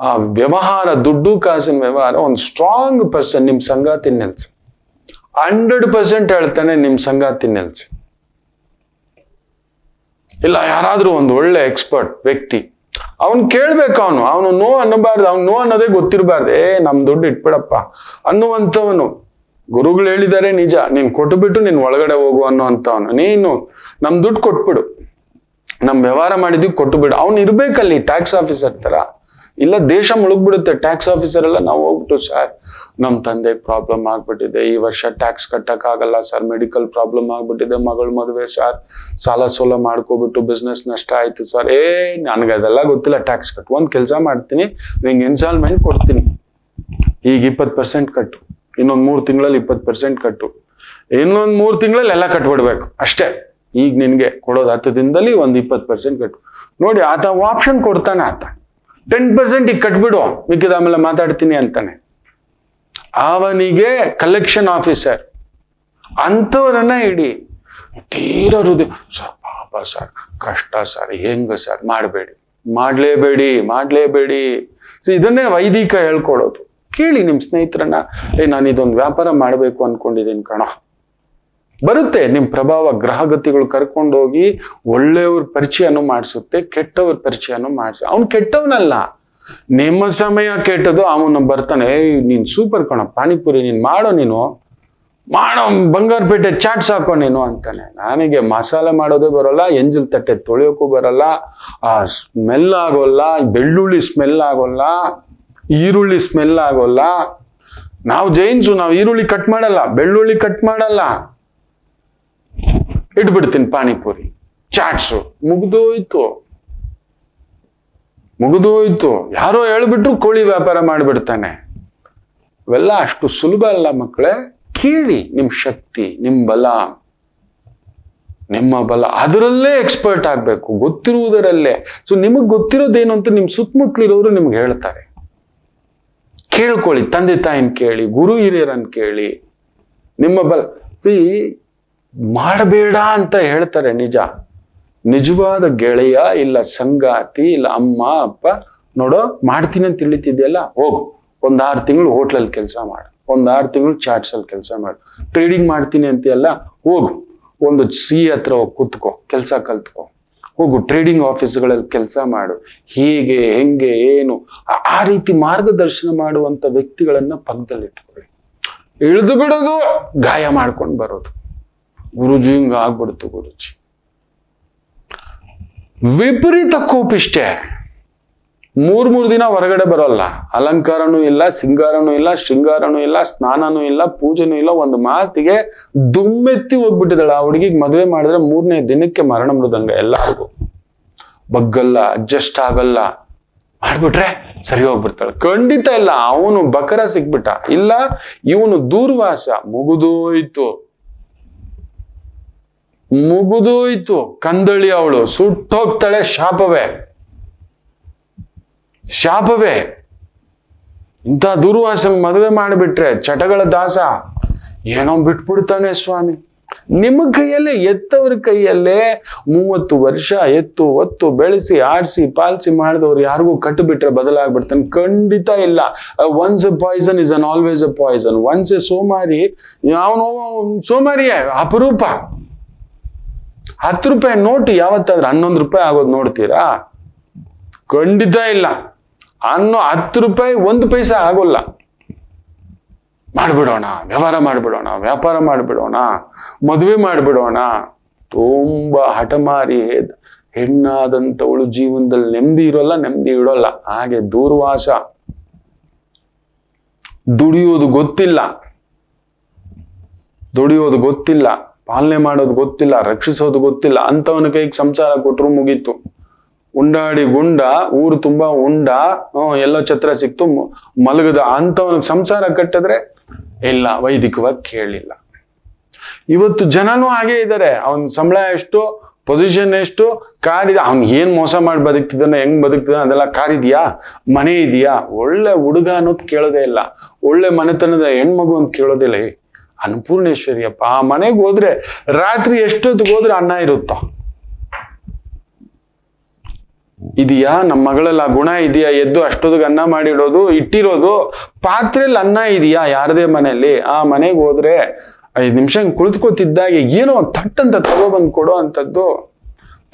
ಆ ವ್ಯವಹಾರ, ದುಡ್ಡು ಕಾಸಿನ ವ್ಯವಹಾರ, ಒಂದು ಸ್ಟ್ರಾಂಗ್ ಪರ್ಸನ್ ನಿಮ್ ಸಂಗಾತಿ ನಿಲ್ಸಿ. 100% ಹೇಳ್ತಾನೆ, ನಿಮ್ ಸಂಗಾತಿ ನಿಲ್ಸಿ. ಇಲ್ಲ ಯಾರಾದ್ರೂ ಒಂದು ಒಳ್ಳೆ ಎಕ್ಸ್ಪರ್ಟ್ ವ್ಯಕ್ತಿ, ಅವನ್ ಕೇಳ್ಬೇಕು. ಅವನು ನೋ ಅನ್ನಬಾರ್ದು. ಅವ್ನು ನೋ ಅನ್ನೋದೇ ಗೊತ್ತಿರಬಾರ್ದು. ನಮ್ ದುಡ್ಡು ಇಟ್ಬಿಡಪ್ಪ ಅನ್ನುವಂಥವನು. ಗುರುಗಳು ಹೇಳಿದ್ದಾರೆ ನಿಜ, ನೀನ್ ಕೊಟ್ಟುಬಿಟ್ಟು ನೀನ್ ಒಳಗಡೆ ಹೋಗು ಅನ್ನುವಂಥವನು. ನೀನು ನಮ್ ದುಡ್ಡು ಕೊಟ್ಬಿಡು, ನಮ್ ವ್ಯವಹಾರ ಮಾಡಿದ್ವಿ ಕೊಟ್ಟುಬಿಡು. ಅವ್ನು ಇರ್ಬೇಕಲ್ಲಿ ಟ್ಯಾಕ್ಸ್ ಆಫೀಸರ್ ತರ. ಇಲ್ಲ ದೇಶ ಮುಳುಗ್ಬಿಡುತ್ತೆ. ಟ್ಯಾಕ್ಸ್ ಆಫೀಸರ್ ಎಲ್ಲ ನಾವು ಹೋಗ್ಬಿಟ್ಟು, ಸರ್ ನಮ್ ತಂದೆ ಪ್ರಾಬ್ಲಮ್ ಆಗ್ಬಿಟ್ಟಿದೆ, ಈ ವರ್ಷ ಟ್ಯಾಕ್ಸ್ ಕಟ್ಟಕ್ ಆಗಲ್ಲ ಸರ್, ಮೆಡಿಕಲ್ ಪ್ರಾಬ್ಲಮ್ ಆಗ್ಬಿಟ್ಟಿದೆ, ಮಗಳ ಮದುವೆ ಸರ್, ಸಾಲ ಸೋಲ ಮಾಡ್ಕೊಬಿಟ್ಟು ಬಿಸ್ನೆಸ್ ನಷ್ಟ ಆಯ್ತು ಸರ್. ನನ್ಗೆ ಅದೆಲ್ಲ ಗೊತ್ತಿಲ್ಲ, ಟ್ಯಾಕ್ಸ್ ಕಟ್ಟು. ಒಂದ್ ಕೆಲಸ ಮಾಡ್ತೀನಿ, ನಿಂಗೆ ಇನ್ಸ್ಟಾಲ್ಮೆಂಟ್ ಕೊಡ್ತೀನಿ, ಈಗ 20% ಕಟ್ಟು, ಇನ್ನೊಂದ್ 3 ತಿಂಗಳಲ್ಲಿ 20% ಕಟ್ಟು, ಇನ್ನೊಂದ್ 3 ತಿಂಗಳಲ್ಲಿ ಎಲ್ಲ ಕಟ್ಬಿಡ್ಬೇಕು ಅಷ್ಟೇ. ಈಗ ನಿನ್ಗೆ ಕೊಡೋದು 10 ದಿನದಲ್ಲಿ ಒಂದು 20% ಕಟ್ಟು. ನೋಡಿ, ಆತ ಆಪ್ಷನ್ ಕೊಡ್ತಾನೆ. ಆತ 10% ಈಗ ಕಟ್ಬಿಡು, ಮಿಕ್ಕಿದ ಆಮೇಲೆ ಮಾತಾಡ್ತೀನಿ ಅಂತಾನೆ. ಅವನಿಗೆ ಕಲೆಕ್ಷನ್ ಆಫೀಸರ್ ಅಂಥವ್ರನ್ನ ಇಡಿ. ತೀರ ಹೃದಯ, ಸರ್ ಪಾಪ ಸರ್, ಕಷ್ಟ ಸರ್, ಹೆಂಗ ಸರ್, ಮಾಡಲೇಬೇಡಿ. ಇದನ್ನೇ ವೈದಿಕ ಹೇಳ್ಕೊಡೋದು. ಕೇಳಿ ನಿಮ್ಮ ಸ್ನೇಹಿತರನ್ನ, ನಾನು ಇದೊಂದು ವ್ಯಾಪಾರ ಮಾಡಬೇಕು ಅನ್ಕೊಂಡಿದ್ದೀನಿ ಕಣ. ಬರುತ್ತೆ ನಿಮ್ಮ ಪ್ರಭಾವ, ಗ್ರಹಗತಿಗಳು ಕರ್ಕೊಂಡೋಗಿ ಒಳ್ಳೆಯವ್ರ ಪರಿಚಯನೂ ಮಾಡಿಸುತ್ತೆ, ಕೆಟ್ಟವ್ರ ಪರಿಚಯನೂ ಅವ್ನು ಕೆಟ್ಟವನಲ್ಲ, ನಿಮ್ಮ ಸಮಯ ಕೆಟ್ಟದು. ಅವನು ಬರ್ತಾನೆ, ನೀನ್ ಸೂಪರ್ ಕಣ, ಪಾನಿಪುರಿ ನೀನ್ ಮಾಡೋ ಬಂಗಾರಪೇಟೆ ಚಾಟ್ ಸಾಕೋ ನೀನು ಅಂತಾನೆ. ನನಗೆ ಮಸಾಲೆ ಮಾಡೋದೇ ಬರೋಲ್ಲ, ಎಂಜಲ್ ತಟ್ಟೆ ತೊಳೆಯೋಕ್ಕೂ ಬರಲ್ಲ, ಆ ಸ್ಮೆಲ್ ಆಗೋಲ್ಲ, ಬೆಳ್ಳುಳ್ಳಿ ಸ್ಮೆಲ್ ಆಗೋಲ್ಲ, ಈರುಳ್ಳಿ ಸ್ಮೆಲ್ ಆಗೋಲ್ಲ. ನಾವು ಜೈನ್ಸು, ನಾವು ಈರುಳ್ಳಿ ಕಟ್ ಮಾಡಲ್ಲ, ಬೆಳ್ಳುಳ್ಳಿ ಕಟ್ ಮಾಡಲ್ಲ, ಇಟ್ಬಿಡ್ತೀನಿ ಪಾನಿಪುರಿ, ಚಾಟ್ಸು, ಮುಗಿದೋಯ್ತು. ಯಾರೋ ಹೇಳ್ಬಿಟ್ರು ಕೋಳಿ ವ್ಯಾಪಾರ ಮಾಡಿಬಿಡ್ತಾನೆ. ಇವೆಲ್ಲ ಅಷ್ಟು ಸುಲಭ ಅಲ್ಲ ಮಕ್ಕಳೇ. ಕೇಳಿ, ನಿಮ್ಮ ಶಕ್ತಿ, ನಿಮ್ಮ ಬಲ ಅದರಲ್ಲೇ ಎಕ್ಸ್ಪರ್ಟ್ ಆಗ್ಬೇಕು, ಗೊತ್ತಿರುವುದರಲ್ಲೇ. ಸೊ ನಿಮಗ್ ಗೊತ್ತಿರೋದೇನು ಅಂತ ನಿಮ್ ಸುತ್ತಮುತ್ತಲಿರೋರು ನಿಮ್ಗೆ ಹೇಳ್ತಾರೆ. ಕೇಳ್ಕೊಳ್ಳಿ, ತಂದೆ ತಾಯಿನ ಕೇಳಿ, ಗುರು ಹಿರಿಯರನ್ನ ಕೇಳಿ. ನಿಮ್ಮ ಮಾಡಬೇಡ ಅಂತ ಹೇಳ್ತಾರೆ, ನಿಜವಾದ ಗೆಳೆಯ ಇಲ್ಲ ಸಂಗಾತಿ ಇಲ್ಲ ಅಮ್ಮ ಅಪ್ಪ, ನೋಡೋ ಮಾಡ್ತೀನಿ ಅಂತ ತಿಳಿತಿದ್ಯಲ್ಲ, ಹೋಗು 1-6 ತಿಂಗಳು ಹೋಟ್ಲಲ್ಲಿ ಕೆಲಸ ಮಾಡು, 1-6 ತಿಂಗಳು ಚಾಟ್ಸ್ ಅಲ್ಲಿ ಕೆಲಸ ಮಾಡು. ಟ್ರೇಡಿಂಗ್ ಮಾಡ್ತೀನಿ ಅಂತೆಲ್ಲ, ಹೋಗು ಒಂದು ಹತ್ರ ಹೋಗಿ ಕೂತ್ಕೋ, ಕೆಲಸ ಕಲ್ತ್ಕೋ, ಹೋಗು ಟ್ರೇಡಿಂಗ್ ಆಫೀಸ್ಗಳಲ್ಲಿ ಕೆಲಸ ಮಾಡು. ಹೀಗೆ ಹೆಂಗೆ ಏನು ಆ ರೀತಿ ಮಾರ್ಗದರ್ಶನ ಮಾಡುವಂತ ವ್ಯಕ್ತಿಗಳನ್ನ ಪಕ್ಕದಲ್ಲಿಟ್ಕೊಳ್ಳಿ. ಇಳಿದು ಬಿಡೋದು, ಗಾಯ ಮಾಡ್ಕೊಂಡು ಬರೋದು, ಗುರುಜಿ ಹಿಂಗ ಆಗ್ಬಿಡ್ತು ಗುರುಜಿ. ವಿಪರೀತ ಕೋಪಿಷ್ಟೇ. 3 ದಿನ ಹೊರಗಡೆ ಬರೋಲ್ಲ, ಅಲಂಕಾರನೂ ಇಲ್ಲ, ಸಿಂಗಾರನೂ ಇಲ್ಲ, ಶೃಂಗಾರನೂ ಇಲ್ಲ, ಸ್ನಾನನೂ ಇಲ್ಲ, ಪೂಜೆನೂ ಇಲ್ಲ. ಒಂದು ಮಾತಿಗೆ ದುಮ್ಮೆತ್ತಿ ಹೋಗ್ಬಿಟ್ಟಿದ್ದಾಳೆ. ಆ ಹುಡುಗಿಗೆ ಮದುವೆ ಮಾಡಿದ್ರೆ 3ನೇ ದಿನಕ್ಕೆ ಮರಣ ಮೃದಂಗ. ಎಲ್ಲರಿಗೂ ಬಗ್ಗಲ್ಲ, ಅಡ್ಜಸ್ಟ್ ಆಗಲ್ಲ, ಮಾಡ್ಬಿಟ್ರೆ ಸರಿ ಹೋಗ್ಬಿಡ್ತಾಳೆ. ಖಂಡಿತ ಇಲ್ಲ. ಅವನು ಬಕರ ಸಿಕ್ಬಿಟ್ಟ, ಇಲ್ಲ ಇವನು ದೂರ್ವಾಸ. ಮುಗಿದೋಯ್ತು. ಕಂದಳಿ ಅವಳು ಸುಟ್ಟೋಗ್ತಾಳೆ. ಶಾಪವೇ. ಇಂಥ ದುರ್ವಾಸ ಮದುವೆ ಮಾಡಿಬಿಟ್ರೆ ಚಟಗಳ ದಾಸ. ಏನೋ ಬಿಟ್ಬಿಡ್ತಾನೆ ಸ್ವಾಮಿ. ನಿಮ್ಮ ಕೈಯಲ್ಲೇ, ಎತ್ತವ್ರ ಕೈಯಲ್ಲೇ 30 ವರ್ಷ ಎತ್ತು ಒತ್ತು ಬೆಳೆಸಿ ಆಡಿಸಿ ಪಾಲಿಸಿ ಮಾಡಿದವ್ರು ಯಾರಿಗೂ ಕಟ್ಟಿಬಿಟ್ರೆ ಬದಲಾಗ್ಬಿಡ್ತಾನೆ? ಖಂಡಿತ ಇಲ್ಲ. Once a poison is an always a poison. Once a ಸೋಮಾರಿ, ಅವನು ಸೋಮಾರಿಯೇ ಅಪರೂಪ. 10 ರೂಪಾಯಿ ನೋಟು ಯಾವತ್ತಾದ್ರೂ 11 ರೂಪಾಯಿ ಆಗೋದು ನೋಡ್ತೀರಾ? ಖಂಡಿತ ಇಲ್ಲ. 10 ರೂಪಾಯಿ 1 ಪೈಸೆ ಆಗೋಲ್ಲ. ಮಾಡ್ಬಿಡೋಣ, ವ್ಯವಹಾರ ಮಾಡ್ಬಿಡೋಣ, ವ್ಯಾಪಾರ ಮಾಡ್ಬಿಡೋಣ, ಮದುವೆ ಮಾಡ್ಬಿಡೋಣ. ತುಂಬಾ ಹಠಮಾರಿ ಹೆಣ್ಣಾದಂಥವಳು ಜೀವನದಲ್ಲಿ ನೆಮ್ಮದಿ ಇಡೋಲ್ಲ. ಹಾಗೆ ದೂರ್ವಾಸ. ದುಡಿಯೋದು ಗೊತ್ತಿಲ್ಲ, ಪಾಲನೆ ಮಾಡೋದು ಗೊತ್ತಿಲ್ಲ, ರಕ್ಷಿಸೋದು ಗೊತ್ತಿಲ್ಲ. ಅಂತವನ ಕೈಗೆ ಸಂಸಾರ ಕೊಟ್ಟರು ಮುಗೀತು. ಉಂಡಾಡಿ ಗುಂಡ, ಊರು ತುಂಬಾ ಉಂಡ, ಎಲ್ಲೋ ಛತ್ರ ಸಿಕ್ತು, ಮಲಗದ. ಅಂತವನಿಗೆ ಸಂಸಾರ ಕಟ್ಟಿದ್ರೆ ಇಲ್ಲ, ವೈದಿಕವಾಗಿ ಕೇಳಿಲ್ಲ. ಇವತ್ತು ಜನನೂ ಹಾಗೆ ಇದ್ದಾರೆ. ಅವನ ಸಂಬಳ ಎಷ್ಟು, ಪೊಸಿಷನ್ ಎಷ್ಟು, ಕಾರ್ ಇದೆ, ಅವ್ನ್ ಏನ್ ಮೋಸ ಮಾಡಿ ಬದುಕ್ತಿದ್ದಾನೆ, ಹೆಂಗ್ ಬದುಕ್ತಿದ್ದಾನೆ, ಅದೆಲ್ಲ ಕಾರ್ ಇದೆಯಾ, ಮನೆ ಇದೆಯಾ, ಒಳ್ಳೆ ಹುಡುಗ ಅನ್ನೋದು ಕೇಳೋದೇ ಇಲ್ಲ, ಒಳ್ಳೆ ಮನೆತನದ ಹೆಣ್ಮಗು ಅಂತ ಕೇಳೋದಿಲ್ಲ. ಅನ್ನಪೂರ್ಣೇಶ್ವರಿಯಪ್ಪ, ಆ ಮನೆಗೆ ಹೋದ್ರೆ ರಾತ್ರಿ ಎಷ್ಟೊತ್ತಿಗೆ ಹೋದ್ರೆ ಅನ್ನ ಇರುತ್ತ ಇದೆಯಾ? ನಮ್ಮ ಮಗಳೆಲ್ಲ ಗುಣ ಇದೆಯಾ? ಎದ್ದು ಅಷ್ಟೊತ್ತಿಗೆ ಅನ್ನ ಮಾಡಿಡೋದು, ಇಟ್ಟಿರೋದು, ಪಾತ್ರೆಯಲ್ಲಿ ಅನ್ನ ಇದೆಯಾ ಯಾರದೇ ಮನೆಯಲ್ಲಿ? ಆ ಮನೆಗೆ ಹೋದ್ರೆ 5 ನಿಮಿಷ ಕುಳಿತುಕೋತಿದ್ದಾಗೆ ಏನೋ ತಟ್ಟಂತ ತಗೊಬಂದು ಕೊಡೋ ಅಂತದ್ದು,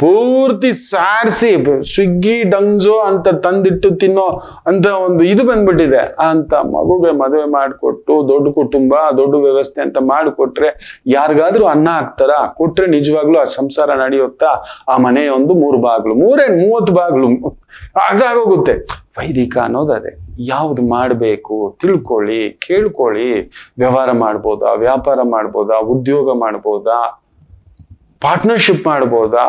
ಪೂರ್ತಿ ಸಾರಿಸಿ ಸ್ವಿಗ್ಗಿ ಡಂಗ್ಜೋ ಅಂತ ತಂದಿಟ್ಟು ತಿನ್ನೋ ಅಂತ ಒಂದು ಇದು ಬಂದ್ಬಿಟ್ಟಿದೆ. ಅಂತ ಮಗುಗೆ ಮದುವೆ ಮಾಡಿಕೊಟ್ಟು ದೊಡ್ಡ ಕುಟುಂಬ, ದೊಡ್ಡ ವ್ಯವಸ್ಥೆ ಅಂತ ಮಾಡಿಕೊಟ್ರೆ ಯಾರಿಗಾದ್ರೂ ಅನ್ನ ಹಾಕ್ತಾರ? ಕೊಟ್ರೆ ನಿಜವಾಗ್ಲೂ ಆ ಸಂಸಾರ ನಡೆಯುತ್ತಾ? ಆ ಮನೆ ಒಂದು 3 ಬಾಗ್ಲು, 30 ಬಾಗ್ಲು ಅದಾಗೋಗುತ್ತೆ. ವೈದಿಕ ಅನ್ನೋದೇ. ಯಾವ್ದು ಮಾಡಬೇಕು ತಿಳ್ಕೊಳ್ಳಿ, ಕೇಳ್ಕೊಳ್ಳಿ. ವ್ಯವಹಾರ ಮಾಡ್ಬೋದಾ, ವ್ಯಾಪಾರ ಮಾಡ್ಬೋದಾ, ಉದ್ಯೋಗ ಮಾಡ್ಬೋದಾ, ಪಾರ್ಟ್ನರ್ಶಿಪ್ ಮಾಡ್ಬೋದಾ?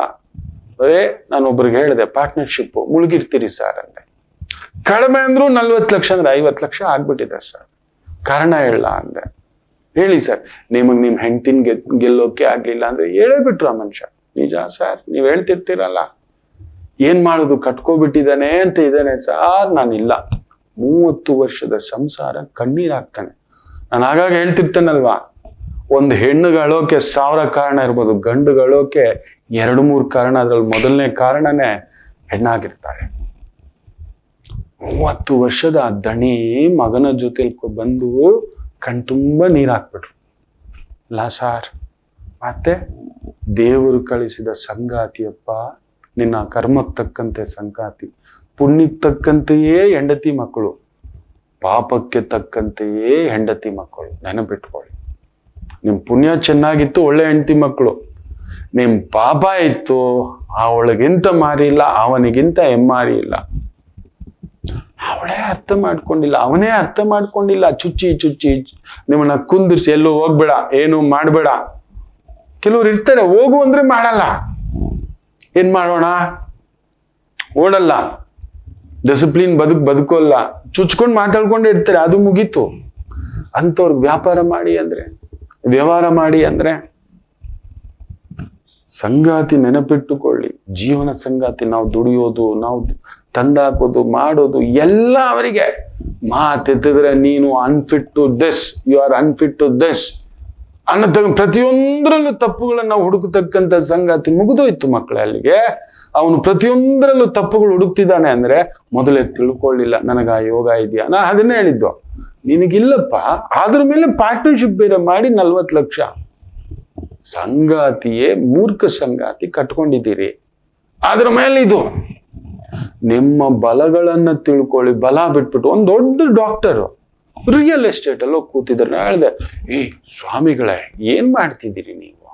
ನಾನು ಒಬ್ರಿಗೆ ಹೇಳಿದೆ, ಪಾರ್ಟ್ನರ್ಶಿಪ್ ಮುಳುಗಿರ್ತೀರಿ ಸರ್ ಅಂದೆ. ಕಡಿಮೆ ಅಂದ್ರು 40 ಲಕ್ಷ ಅಂದ್ರೆ 50 ಲಕ್ಷ ಆಗ್ಬಿಟ್ಟಿದೆ ಸರ್. ಕಾರಣ ಹೇಳ ಅಂದೆ. ಹೇಳಿ ಸರ್. ನಿಮ್ ಹೆಂಡ್ತಿನ್ ಗೆಲ್ಲೋಕೆ ಆಗ್ಲಿಲ್ಲ ಅಂದ್ರೆ ಹೇಳೇ ಬಿಟ್ರು ಆ ಮನುಷ್ಯ. ನಿಜ ಸರ್, ನೀವ್ ಹೇಳ್ತಿರ್ತೀರಲ್ಲ, ಏನ್ ಮಾಡುದು, ಕಟ್ಕೋಬಿಟ್ಟಿದ್ದಾನೆ ಅಂತ ಇದ್ದಾನೆ ಸರ್. ನಾನಿಲ್ಲ, 30 ವರ್ಷದ ಸಂಸಾರ ಕಣ್ಣೀರಾಗ್ತಾನೆ. ನಾನು ಆಗಾಗ ಹೇಳ್ತಿರ್ತೇನಲ್ವಾ, ಒಂದು ಹೆಣ್ಣುಗೆ ಅಳೋಕೆ 1000 ಕಾರಣ ಇರ್ಬೋದು, ಗಂಡುಗೆ ಅಳೋಕೆ 2-3 ಕಾರಣ. ಅದ್ರಲ್ಲಿ ಮೊದಲನೇ ಕಾರಣನೇ ಹೆಣ್ಣಾಗಿರ್ತಾಳೆ. 30 ವರ್ಷದ ದಣಿ ಮಗನ ಜೊತೆಲಿ ಬಂದು ಕಣ್ತುಂಬ ನೀರ್ ಹಾಕ್ಬಿಟ್ರು. ಇಲ್ಲ ಸಾರ್, ಮತ್ತೆ ದೇವರು ಕಳಿಸಿದ ಸಂಗಾತಿಯಪ್ಪ, ನಿನ್ನ ಕರ್ಮಕ್ಕೆ ತಕ್ಕಂತೆ ಸಂಗಾತಿ, ಪುಣ್ಯಕ್ಕೆ ತಕ್ಕಂತೆಯೇ ಹೆಂಡತಿ ಮಕ್ಕಳು, ಪಾಪಕ್ಕೆ ತಕ್ಕಂತೆಯೇ ಹೆಂಡತಿ ಮಕ್ಕಳು. ನೆನಪಿಟ್ಕೊಳ್ಳಿ. ನಿಮ್ ಪುಣ್ಯ ಚೆನ್ನಾಗಿತ್ತು, ಒಳ್ಳೆ ಹೆಂಡತಿ ಮಕ್ಕಳು. ನಿಮ್ ಪಾಪ ಇತ್ತು, ಅವಳಿಗಿಂತ ಮಾರಿ ಇಲ್ಲ, ಅವನಿಗಿಂತ ಹೆಮ್ಮಾರಿ ಇಲ್ಲ. ಅವಳೇ ಅರ್ಥ ಮಾಡ್ಕೊಂಡಿಲ್ಲ, ಅವನೇ ಅರ್ಥ ಮಾಡ್ಕೊಂಡಿಲ್ಲ. ಚುಚ್ಚಿ ಚುಚ್ಚಿ ನಿಮ್ಮನ್ನ ಕುಂದಿರ್ಸಿ ಎಲ್ಲೂ ಹೋಗ್ಬೇಡ, ಏನು ಮಾಡ್ಬೇಡ. ಕೆಲವ್ರು ಇರ್ತಾರೆ, ಹೋಗು ಅಂದ್ರೆ ಮಾಡಲ್ಲ. ಏನ್ ಮಾಡೋಣ, ಓಡಲ್ಲ, ಡಿಸಿಪ್ಲಿನ್ ಬದುಕೋಲ್ಲ, ಚುಚ್ಕೊಂಡು ಮಾತಾಡ್ಕೊಂಡೇ ಇರ್ತಾರೆ. ಅದು ಮುಗೀತು. ಅಂಥವ್ರಿಗೆ ವ್ಯಾಪಾರ ಮಾಡಿ ಅಂದ್ರೆ, ವ್ಯವಹಾರ ಮಾಡಿ ಅಂದ್ರೆ, ಸಂಗಾತಿ ನೆನಪಿಟ್ಟುಕೊಳ್ಳಿ. ಜೀವನ ಸಂಗಾತಿ, ನಾವು ದುಡಿಯೋದು, ನಾವು ತಂದಾಕೋದು, ಮಾಡೋದು ಎಲ್ಲ ಅವರಿಗೆ. ಮಾತೆತ್ತಿದ್ರೆ ನೀನು unfit to this, you are unfit to this ಅನ್ನೋ ಪ್ರತಿಯೊಂದರಲ್ಲೂ ತಪ್ಪುಗಳನ್ನ ನಾವು ಹುಡುಕತಕ್ಕಂಥ ಸಂಗಾತಿ ಮುಗಿದೋಯ್ತು ಮಕ್ಕಳೇ. ಅಲ್ಲಿಗೆ ಅವನು ಪ್ರತಿಯೊಂದರಲ್ಲೂ ತಪ್ಪುಗಳು ಹುಡುಕ್ತಿದ್ದಾನೆ ಅಂದ್ರೆ ಮೊದಲೇ ತಿಳ್ಕೊಳ್ಳಿಲ್ಲ, ನನಗ ಯೋಗ ಇದೆಯಾ. ನಾ ಅದನ್ನೇ ಹೇಳಿದ್ದು, ನಿನಗಿಲ್ಲಪ್ಪ, ಅದ್ರ ಮೇಲೆ ಪಾರ್ಟ್ನರ್ಶಿಪ್ ಬೇರೆ ಮಾಡಿ 40 ಲಕ್ಷ. ಸಂಗಾತಿಯೇ ಮೂರ್ಖ ಸಂಗಾತಿ ಕಟ್ಕೊಂಡಿದ್ದೀರಿ. ಅದ್ರ ಮೇಲೆ ಇದು ನಿಮ್ಮ ಬಲಗಳನ್ನ ತಿಳ್ಕೊಳ್ಳಿ. ಬಲ ಬಿಟ್ಬಿಟ್ಟು ಒಂದು ದೊಡ್ಡ ಡಾಕ್ಟರು ರಿಯಲ್ ಎಸ್ಟೇಟ್ ಅಲ್ಲೋ ಕೂತಿದ್ರು. ನಾ ಹೇಳಿದೆ, ಏ ಸ್ವಾಮಿಗಳೇ, ಏನ್ ಮಾಡ್ತಿದ್ದೀರಿ ನೀವು,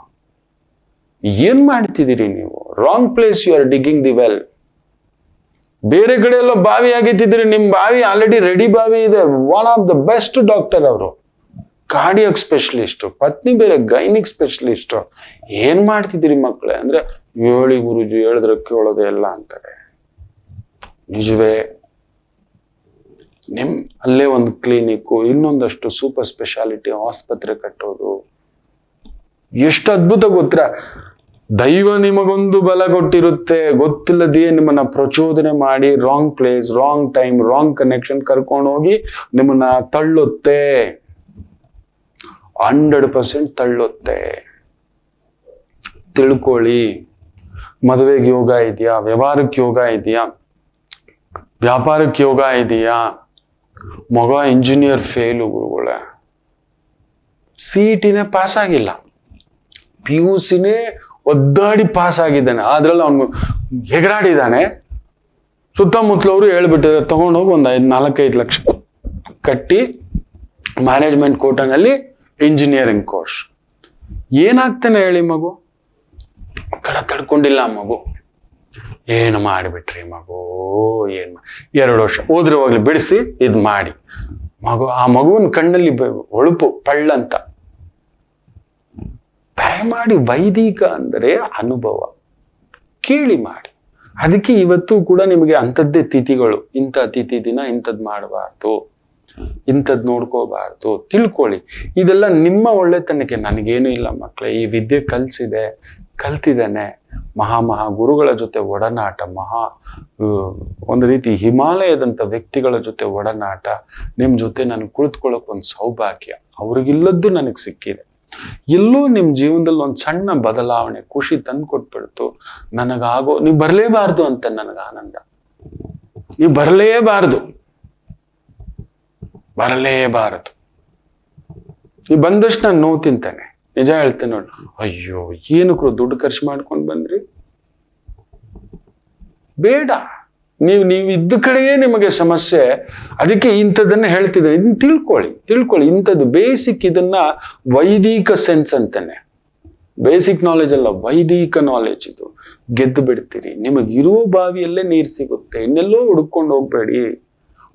ಏನ್ ಮಾಡ್ತಿದ್ದೀರಿ ನೀವು? Wrong place you are digging the well. ಬೇರೆ ಕಡೆ ಎಲ್ಲ ಬಾವಿ ಆಗಿತ್ತಿದ್ರಿ, ನಿಮ್ ಬಾವಿ ಆಲ್ರೆಡಿ ರೆಡಿ ಬಾವಿ ಇದೆ. One of the best doctor ಅವರು, ಕಾರ್ಡಿಯಾಕ್ ಸ್ಪೆಷಲಿಸ್ಟ್, ಪತ್ನಿ ಬೇರೆ ಗೈನಿಕ್ ಸ್ಪೆಷಲಿಸ್ಟ್. ಏನ್ ಮಾಡ್ತಿದ್ದೀರಿ ಮಕ್ಕಳೇ ಅಂದ್ರೆ, ಹೇಳಿ ಗುರುಜಿ, ಹೇಳಿದ್ರೆ ಕೇಳೋದೆ ಎಲ್ಲ ಅಂತಾರೆ. ನಿಜವೇ, ಅಲ್ಲೇ ಒಂದು ಕ್ಲಿನಿಕ್ಕು, ಇನ್ನೊಂದಷ್ಟು ಸೂಪರ್ ಸ್ಪೆಷಾಲಿಟಿ ಆಸ್ಪತ್ರೆ ಕಟ್ಟೋದು ಎಷ್ಟು ಅದ್ಭುತ ಗೊತ್ತಾ. ದೈವ ನಿಮಗೊಂದು ಬಲ ಕೊಟ್ಟಿರುತ್ತೆ, ಗೊತ್ತಿಲ್ಲದೆಯೇ ನಿಮ್ಮನ್ನ ಪ್ರಚೋದನೆ ಮಾಡಿ wrong place, wrong time, wrong connection ಕರ್ಕೊಂಡೋಗಿ ನಿಮ್ಮನ್ನ ತಳ್ಳುತ್ತೆ. 100% ತಳ್ಳುತ್ತೆ. ತಿಳ್ಕೊಳ್ಳಿ. ಮದುವೆಗೆ ಯೋಗ ಇದೆಯಾ, ವ್ಯವಹಾರಕ್ಕೆ ಯೋಗ ಇದೆಯಾ, ವ್ಯಾಪಾರಕ್ಕೆ ಯೋಗ ಇದೆಯಾ? ಮಗ ಇಂಜಿನಿಯರ್ ಫೇಲು ಗುರುಗಳೇ, CETನೇ ಪಾಸ್ ಆಗಿಲ್ಲ, PUCನೇ ಒದ್ದಾಡಿ ಪಾಸ್ ಆಗಿದ್ದಾನೆ. ಅದ್ರಲ್ಲಿ ಅವನು ಹೆಗರಾಡಿದ್ದಾನೆ. ಸುತ್ತಮುತ್ತಲವರು ಹೇಳ್ಬಿಟ್ಟಿದ್ದಾರೆ, ತಗೊಂಡೋಗಿ ಒಂದು 4-5 ಲಕ್ಷ ಕಟ್ಟಿ ಮ್ಯಾನೇಜ್ಮೆಂಟ್ ಕೋಟಾನಲ್ಲಿ ಇಂಜಿನಿಯರಿಂಗ್ ಕೋರ್ಸ್. ಏನಾಗ್ತಾನೆ ಹೇಳಿ ಮಗು? ತಡ್ಕೊಂಡಿಲ್ಲ ಮಗು. ಏನು ಮಾಡಿಬಿಟ್ರಿ ಮಗು, 2 ವರ್ಷ ಹೋದ್ರೆ ಹೋಗ್ಲಿ ಬಿಡಿಸಿ ಇದ್ ಮಾಡಿ. ಆ ಮಗುವಿನ ಕಣ್ಣಲ್ಲಿ ಹೊಳಪು ಪಳ್ಳಂತ. ದಯಮಾಡಿ ವೈದಿಕ ಅಂದರೆ ಅನುಭವ, ಕೇಳಿ ಮಾಡಿ. ಅದಕ್ಕೆ ಇವತ್ತು ಕೂಡ ನಿಮಗೆ ಅಂಥದ್ದೇ ತಿಥಿಗಳು. ಇಂಥ ತಿಥಿ ದಿನ ಇಂಥದ್ದು ಮಾಡಬಾರ್ದು, ಇಂಥದ್ದು ನೋಡ್ಕೋಬಾರ್ದು. ತಿಳ್ಕೊಳ್ಳಿ. ಇದೆಲ್ಲ ನಿಮ್ಮ ಒಳ್ಳೆತನಕ್ಕೆ. ನನಗೇನು ಇಲ್ಲ ಮಕ್ಕಳೇ, ಈ ವಿದ್ಯೆ ಕಲ್ತಿದ್ದೇನೆ. ಮಹಾ ಗುರುಗಳ ಜೊತೆ ಒಡನಾಟ, ಒಂದು ರೀತಿ ಹಿಮಾಲಯದಂಥ ವ್ಯಕ್ತಿಗಳ ಜೊತೆ ಒಡನಾಟ. ನಿಮ್ ಜೊತೆ ನನಗೆ ಕುಳಿತುಕೊಳ್ಳೋಕೆ ಒಂದು ಸೌಭಾಗ್ಯ. ಅವ್ರಿಗಿಲ್ಲದ್ದು ನನಗೆ ಸಿಕ್ಕಿದೆ. ಎಲ್ಲೋ ನಿಮ್ ಜೀವನದಲ್ಲಿ ಒಂದು ಸಣ್ಣ ಬದಲಾವಣೆ, ಖುಷಿ ತಂದು ಕೊಟ್ಬಿಡ್ತು. ನೀವು ಬರಲೇಬಾರ್ದು ಅಂತ ನನಗೆ ಆನಂದ. ನೀವು ಬರಲೇಬಾರದು. ನೀವು ಬಂದಷ್ಟು ನಾನು ನೋವು ತಿಂತೇನೆ. ನಿಜ ಹೇಳ್ತೇನೆ ನೋಡಿ. ಅಯ್ಯೋ, ಏನಕ್ಕೂ ದುಡ್ಡು ಖರ್ಚು ಮಾಡ್ಕೊಂಡು ಬಂದ್ರಿ? ಬೇಡ. ನೀವು ಇದ್ದ ಕಡೆಯೇ ನಿಮಗೆ ಸಮಸ್ಯೆ. ಅದಕ್ಕೆ ಇಂಥದನ್ನ ಹೇಳ್ತಿದ್ದೇನೆ. ಇದನ್ನ ತಿಳ್ಕೊಳ್ಳಿ. ಇಂಥದ್ದು ಬೇಸಿಕ್. ಇದನ್ನ ವೈದಿಕ ಸೆನ್ಸ್ ಅಂತಾನೆ. ಬೇಸಿಕ್ ನಾಲೆಜ್ ಅಲ್ಲ, ವೈದಿಕ ನಾಲೆಜ್ ಇದು. ಗೆದ್ದು ಬಿಡ್ತೀರಿ. ನಿಮಗಿರುವ ಬಾವಿಯಲ್ಲೇ ನೀರು ಸಿಗುತ್ತೆ. ಇನ್ನೆಲ್ಲೋ ಹುಡ್ಕೊಂಡು ಹೋಗ್ಬೇಡಿ.